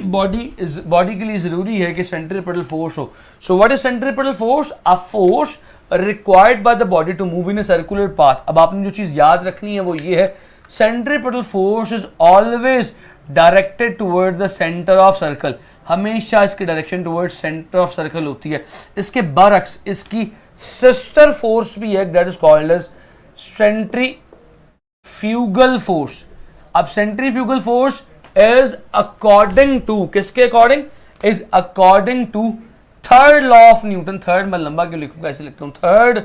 बॉडी के लिए ज़रूरी है कि सेंट्रीपिटल फोर्स हो। So what is centripetal force? A force required by the body to move in a circular path. अब आपने जो चीज़ याद रखनी है वो ये है, centripetal force is always directed toward the centre of circle. हमेशा इसकी direction toward centre of circle होती है। इसके बरक्स इसकी सिस्टर फोर्स भी है, that is called as centrifugal force. अब centrifugal force is according to, किसके अकॉर्डिंग? Is according to third law of Newton. Third मैं लंबा क्यों लिखूंगा, ऐसे लिखता हूं, third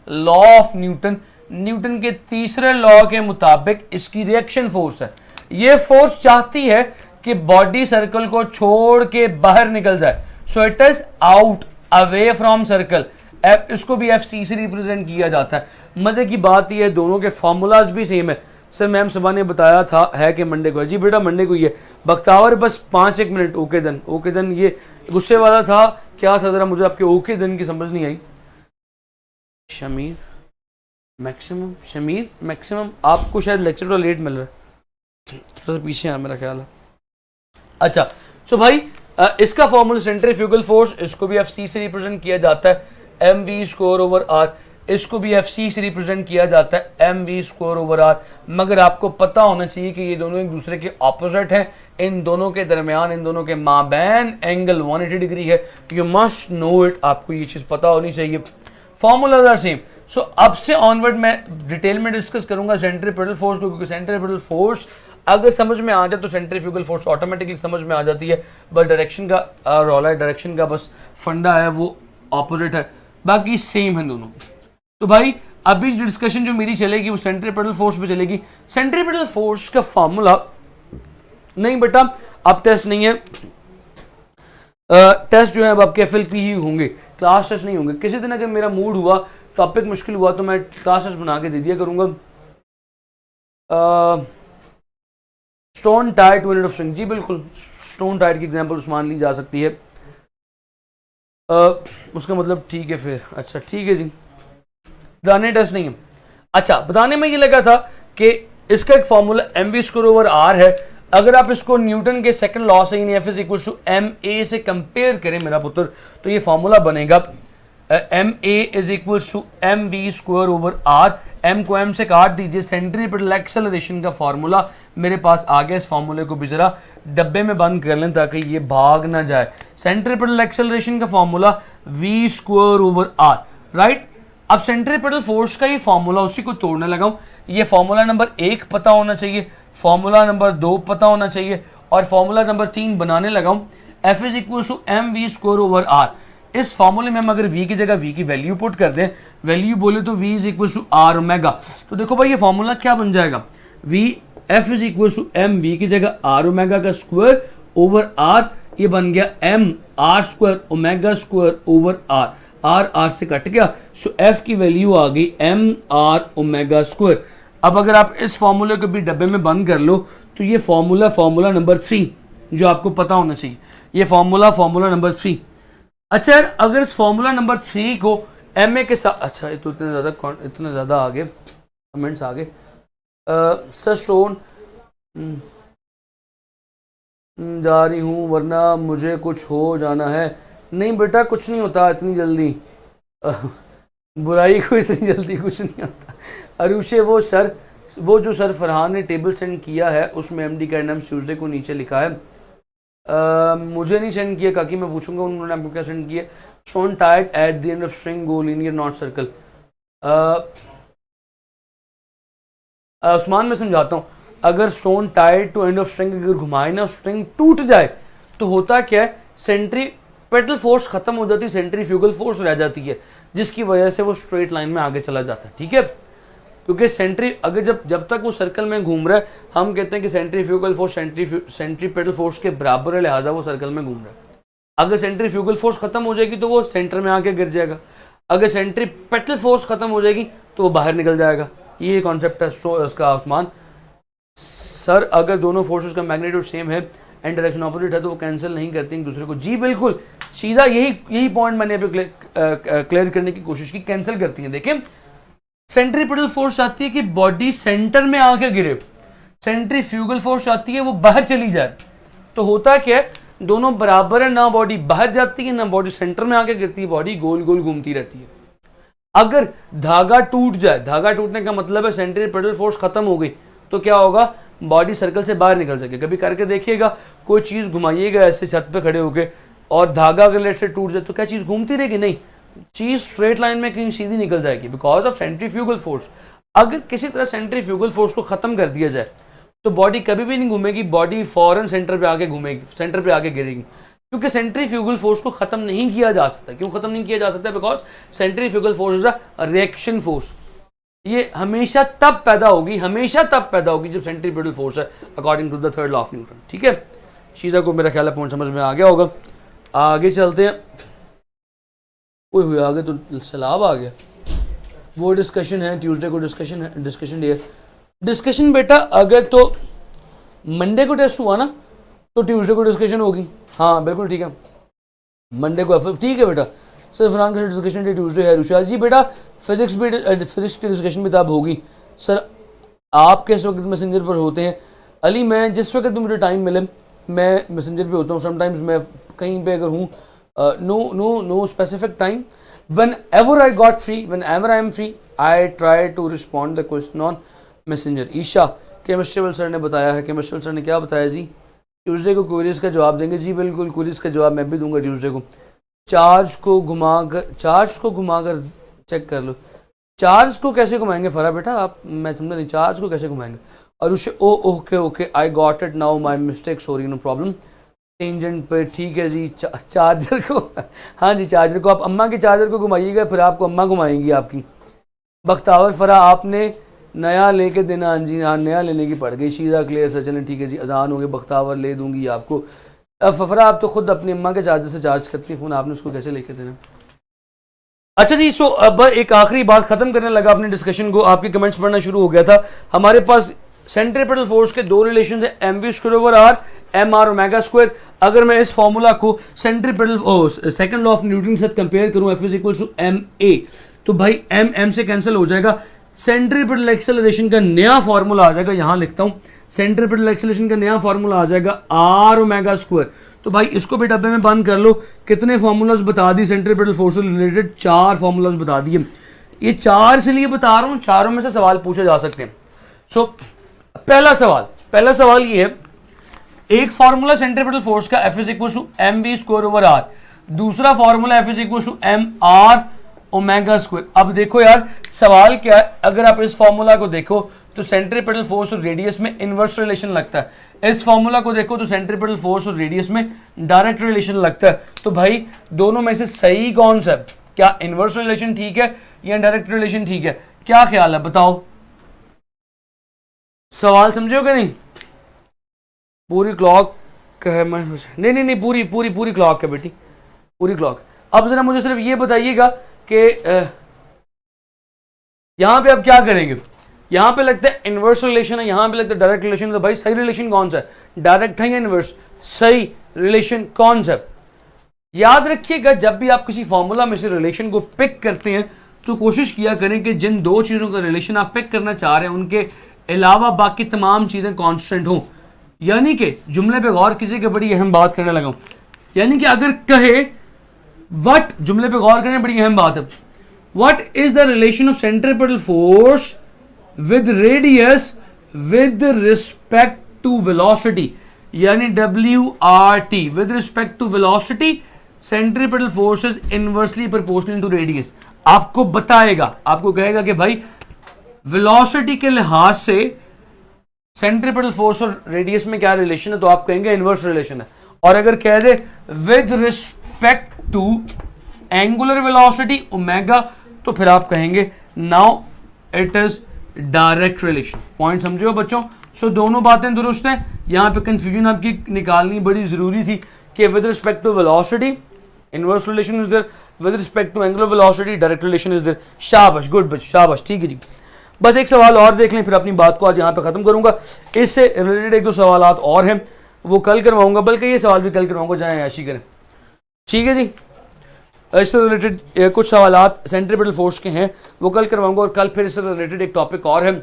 law of Newton. Newton के तीसरे लॉ के मुताबिक इसकी रिएक्शन फोर्स है। ये फोर्स चाहती है कि बॉडी सर्कल को छोड़ के बाहर निकल जाए, so it is out away from circle. इसको भी FC से रिप्रेजेंट किया जाता है। मजे की बात यह है दोनों के फॉर्मूलाज भी सेम है। सर मैम सुबह ने बताया था है कि मंडे को है। जी बेटा मंडे को ये बख्तावर बस 5-1 मिनट। ओके देन ये गुस्से वाला था, क्या था जरा मुझे आपके ओके देन की समझ नहीं आई। शमीर मैक्सिमम आपको शायद लेक्चर थोड़ा लेट मिल रहा है, थोड़ा सा पीछे है मेरा ख्याल है। अच्छा सो भाई इसका फॉर्मूला सेंट्रीफ्यूगल फोर्स, इसको भी FC से रिप्रेजेंट किया जाता है mv²/r। इसको भी FC से रिप्रेजेंट किया जाता है mv²/r। मगर आपको पता होना चाहिए कि ये दोनों एक दूसरे के ऑपोजिट हैं। इन दोनों के दरमियान, इन दोनों के माबैन एंगल 180 डिग्री है। यू मस्ट नो इट, आपको ये चीज़ पता होनी चाहिए। Formulas are same. सो अब से ऑनवर्ड मैं डिटेल में डिस्कस करूंगा सेंट्रीपिटल फोर्स को, क्योंकि सेंट्रीपिटल फोर्स अगर समझ में आ जाए तो सेंट्रीफ्यूगल फोर्स ऑटोमेटिकली समझ में आ जाती है। बस डायरेक्शन का रोल है, डायरेक्शन का बस फंडा है, वो ऑपोजिट है, बाकी सेम है दोनों। तो भाई अभी डिस्कशन जो मेरी चलेगी वो सेंट्रीपिटल फोर्स पे चलेगी। सेंट्रीपिटल फोर्स का फॉर्मूला नहीं बेटा अब टेस्ट नहीं है, टेस्ट जो है अब आपके FLP ही होंगे, क्लास टेस्ट नहीं होंगे। किसी दिन अगर मेरा मूड हुआ, टॉपिक मुश्किल हुआ तो मैं क्लास टेस्ट बना के दे दिया करूंगा। Stone tight to unit of string, जी बिल्कुल स्टोन टाइट की एग्जांपल मान ली जा सकती है। उसका मतलब ठीक है फिर, अच्छा ठीक है जी, बताने टेस्ट नहीं है। अच्छा बताने में ये लगा था कि इसका एक फॉर्मूला mv²/r है। अगर आप इसको न्यूटन के सेकंड लॉ से यानी F = ma से कंपेयर करें मेरा पुत्र, तो ये फॉर्मूला बनेगा ma = mv²/r। m को m से काट दीजिए, सेंट्रीपिटल एक्सेलरेशन का फॉर्मूला मेरे पास आ गया। इस फॉर्मूले को भी जरा डब्बे में बंद कर लें ताकि ये भाग ना जाए। सेंट्रीपिटल एक्सेलरेशन का फॉर्मूला v²/r, राइट। अब सेंट्रीपिटल फोर्स का ये फॉर्मूला उसी को तोड़ने लगा हूं। ये फॉर्मूला नंबर 1 पता होना चाहिए, फॉर्मूला नंबर 2 पता होना चाहिए, और फॉर्मूला नंबर 3 बनाने लगा हूं। F = mv²/r। इस फॉर्मूले में हम अगर v की जगह v की वैल्यू पुट कर दें, वैल्यू बोले तो v = r ओमेगा, तो देखो भाई ये फॉर्मूला क्या बन जाएगा, F = mv की जगह r ओमेगा का स्क्वायर ओवर r, ये बन गया m r² ओमेगा² r r से कट गया। सो f की वैल्यू आ गई m r ओमेगा²। अब अगर आप इस फॉर्मूले को भी डब्बे में बंद कर लो तो ये फॉर्मूला नंबर 3 जो आपको पता होना चाहिए, ये फॉर्मूला नंबर 3। अच्छा यार अगर इस फॉर्मूला नंबर 3 को एम ए के साथ, अच्छा ये तो इतने ज़्यादा आगे कमेंट्स आ गए। सर स्टोन जा रही हूँ वरना मुझे कुछ हो जाना है। नहीं बेटा कुछ नहीं होता इतनी जल्दी, बुराई को इतनी जल्दी कुछ नहीं होता। अरुषे वो जो सर फरहान ने टेबल सेंड किया है उसमें MD का नाम ट्यूजडे को नीचे लिखा है। मुझे नहीं सेंड किया काकी, मैं पूछूंगा उन्होंने आपको क्या सेंड किया। Stone tight at the end of string go linear not circle. Usman मैं समझाता हूँ, अगर stone tight to end of string अगर घुमाए ना स्ट्रिंग टूट जाए तो होता क्या है, सेंट्रीपिटल फोर्स खत्म हो जाती है, सेंट्रीफ्यूगल फोर्स रह जाती है, जिसकी वजह से वो स्ट्रेट लाइन में आगे चला जाता है। ठीक है, क्योंकि अगर जब तक वो सर्कल में घूम रहा है हम कहते हैं कि सेंट्रीफ्यूगल फोर्स सेंट्रीपिटल फोर्स के बराबर है, लिहाजा वो सर्कल में घूम रहा है। अगर सेंट्रीफ्यूगल फोर्स खत्म हो जाएगी तो वो सेंटर में आके गिर जाएगा। अगर सेंट्रीपेटल फोर्स खत्म हो जाएगी तो वो बाहर निकल जाएगा। ये कॉन्सेप्ट है इसका उस्मान। सर अगर दोनों फोर्सेस का मैग्नीट्यूड सेम है एंड डायरेक्शन ऑपोजिट है तो वो कैंसिल नहीं करती एक दूसरे को। जी बिल्कुल शीजा, यही पॉइंट मैंने अभी क्लियर करने की कोशिश की, कैंसिल करती हैं। देखिए सेंट्रीपेटल फोर्स चाहती है कि बॉडी सेंटर में आके गिरे, सेंट्रीफ्यूगल फोर्स चाहती है वो बाहर चली जाए। तो होता क्या है, दोनों बराबर है, ना बॉडी बाहर जाती है ना बॉडी सेंटर में आके गिरती है, बॉडी गोल गोल घूमती रहती है। अगर धागा टूट जाए, धागा टूटने का मतलब है सेंट्रीपेटल फोर्स खत्म हो गई, तो क्या होगा, बॉडी सर्कल से बाहर निकल सके। कभी करके देखिएगा, कोई चीज घुमाइएगा ऐसे छत पे खड़े होके और धागा अगर लेट से टूट जाए तो क्या चीज घूमती रहेगी? नहीं, चीज स्ट्रेट लाइन में कहीं सीधी निकल जाएगी बिकॉज ऑफ सेंट्रीफ्यूगल फोर्स। अगर किसी तरह सेंट्रीफ्यूगल फोर्स को खत्म कर दिया जाए तो बॉडी कभी भी नहीं घूमेगी, बॉडी फौरन सेंटर पे आके घूमेगी, सेंटर पे आके गिरेगी, क्योंकि सेंट्रीफ्यूगल फोर्स को खत्म नहीं किया जा सकता। क्यों खत्म नहीं किया जा सकता? Because centrifugal force is a reaction force. ये हमेशा तब पैदा होगी जब सेंट्रीपेटल फोर्स है, according to the third law of Newton. ठीक है, शीजा को मेरा ख्याल है पॉइंट समझ में आ गया होगा। आगे चलते हैं। हुए आगे तो सैलाब आ गया। वो डिस्कशन है ट्यूसडे को, डिस्कशन डे। डिस्कशन बेटा अगर तो मंडे को टेस्ट हुआ ना तो ट्यूसडे को डिस्कशन होगी। हाँ बिल्कुल ठीक है, मंडे को ठीक है बेटा। सर फरहान का डिस्कशन डे ट्यूसडे है। रुशाल जी बेटा फिजिक्स की डिस्कशन भी तब होगी। सर आप किस वक्त मैसेंजर पर होते हैं? अली मैं जिस वक्त भी मुझे टाइम मिले मैं मैसेंजर पे होता हूँ। समटाइम्स मैं कहीं पे अगर हूँ, no specific time, whenever I got free, whenever I am free, I try to respond the question on messenger। Isha chemistry sir ने बताया है, केमिस्ट्री सर ने क्या बताया जी? ट्यूसडे को क्वेरीज का जवाब देंगे। जी बिल्कुल, क्वेरीज का जवाब मैं भी दूंगा ट्यूसडे को। चार्ज को घुमाकर चेक कर लो। चार्ज को कैसे घुमाएंगे फरा बेटा आप? मैं समझा नहीं, चार्ज को कैसे घुमाएंगे? और उसे okay I got it now, my mistake, sorry, no problem. Tangent पर ठीक है जी। चार्जर को हाँ जी, चार्जर को आप अम्मा के चार्जर को घुमाइएगा, फिर आपको अम्मा घुमाएंगी आपकी। बख्तावर फरा आपने नया लेके देना। हाँ जी, हाँ नया लेने की पड़ गई। शीजा क्लियर सर, चलें ठीक है जी, अजान हो गई, बख्तावर ले दूंगी आपको। फरा आप तो खुद अपनी अम्मा के चार्जर से चार्ज करती हैं फ़ोन, आपने उसको कैसे लेके देना? अच्छा जी, सो अब एक आखिरी बात ख़त्म करने लगा अपने डिस्कशन को। आपके कमेंट्स पढ़ना शुरू हो गया था। हमारे पास सेंट्रीपेटल फोर्स के दो रिलेशन है, M V square over R, M R omega square. अगर मैं इस फॉर्मूला को centripetal second law of Newton के साथ कंपेयर करूं, F is equal to M A, तो भाई एम एम से कैंसिल हो जाएगा। सेंट्रीपेटल एक्सेलरेशन का नया फॉर्मूला आ जाएगा, यहां लिखता हूं, सेंट्रीपेटल एक्सेलरेशन का नया फॉर्मूला आ जाएगा आर ओमेगा स्क्वायर। तो भाई इसको भी डब्बे में बंद कर लो। कितने फॉर्मूलाज बता दी सेंट्रीपेटल फोर्स से रिलेटेड? 4 फॉर्मूलाज बता दिए। ये 4 से लिए बता रहा हूं, चारों में से सवाल पूछे जा सकते हैं। सो पहला सवाल ये है, एक फॉर्मूला सेंट्रीपेटल फोर्स का F is equal to M V square over R, दूसरा formula F is equal to M R omega square. अब देखो यार सवाल क्या है, अगर आप इस फॉर्मूला को देखो तो सेंट्रीपेटल फोर्स और रेडियस में इनवर्स रिलेशन लगता है। इस फॉर्मूला को देखो तो सेंट्रीपेटल फोर्स और रेडियस में डायरेक्ट रिलेशन लगता है। तो भाई दोनों में से सही कौन सा है? क्या इनवर्स रिलेशन ठीक है या डायरेक्ट रिलेशन ठीक है? क्या ख्याल है बताओ? सवाल समझे हो कि नहीं? पूरी क्लॉक है, नहीं पूरी क्लॉक है बेटी, पूरी क्लॉक। अब जरा मुझे सिर्फ ये बताइएगा कि यहां पे अब क्या करेंगे? यहां पे लगता है इनवर्स रिलेशन है, यहां पे लगता है डायरेक्ट रिलेशन। तो भाई सही रिलेशन कौन सा है? डायरेक्ट है या इनवर्स? सही रिलेशन कौन सा? याद रखिएगा जब भी आप किसी फॉर्मूला में से रिलेशन को पिक करते हैं तो कोशिश किया करें कि जिन दो चीजों का रिलेशन आप पिक करना चाह रहे हैं उनके अलावा बाकी तमाम चीजें कांस्टेंट हों। यानी कि जुमले पे गौर कीजिए कि बड़ी अहम बात करने लगा हूं। यानी कि अगर कहे व्हाट, जुमले पे गौर करने बड़ी अहम बात है, what is the relation of centripetal force with radius with respect to velocity, यानी WRT with respect to velocity centripetal force is inversely proportional to radius. आपको बताएगा, आपको कहेगा कि भाई वेलोसिटी के लिहाज से सेंट्रीपेटल फोर्स और रेडियस में क्या रिलेशन है, तो आप कहेंगे इनवर्स रिलेशन है। और अगर कह दे with respect to angular velocity omega, तो फिर आप कहेंगे now it is direct relation. Point समझो बच्चों? सो दोनों बातें दुरुस्त हैं। यहां पे कंफ्यूजन आपकी निकालनी बड़ी जरूरी थी कि with respect to velocity inverse relation is there with respect to angular velocity, direct relation is there. शाबाश, गुड बच्चों, शाबाश, ठीक है जी। बस एक सवाल और देख लें, फिर अपनी बात को आज यहाँ पे ख़त्म करूँगा। इससे रिलेटेड एक दो सवाल और हैं, वो कल करवाऊँगा, बल्कि ये सवाल भी कल करवाऊँगा, जाएँ ऐशी करें, ठीक है जी। इससे रिलेटेड कुछ सवालात सेंट्रीपिटल फोर्स के हैं, वो कल करवाऊँगा। और कल फिर इससे रिलेटेड एक टॉपिक और है,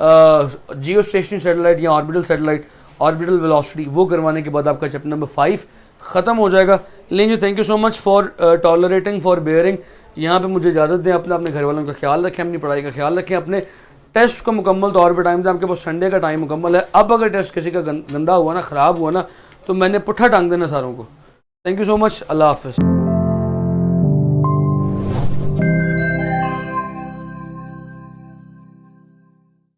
जियो स्टेशनरी सैटेलाइट या ऑर्बिटल सैटेलाइट, ऑर्बिटल वेलोसिटी, वो करवाने के बाद आपका चैप्टर नंबर 5 ख़त्म हो जाएगा। लेकिन thank you so much for tolerating, for bearing. यहाँ पे मुझे इजाज़त दें, अपने घर वालों का ख्याल रखें, अपनी पढ़ाई का ख्याल रखें, अपने टेस्ट को मुकम्मल तौर पे टाइम दें। आपके पास संडे का टाइम मुकम्मल है। अब अगर टेस्ट किसी का गंदा हुआ ना, ख़राब हुआ ना, तो मैंने पुट्ठा टांग देना सारों को। थैंक यू सो मच, अल्लाह हाफ़िज़।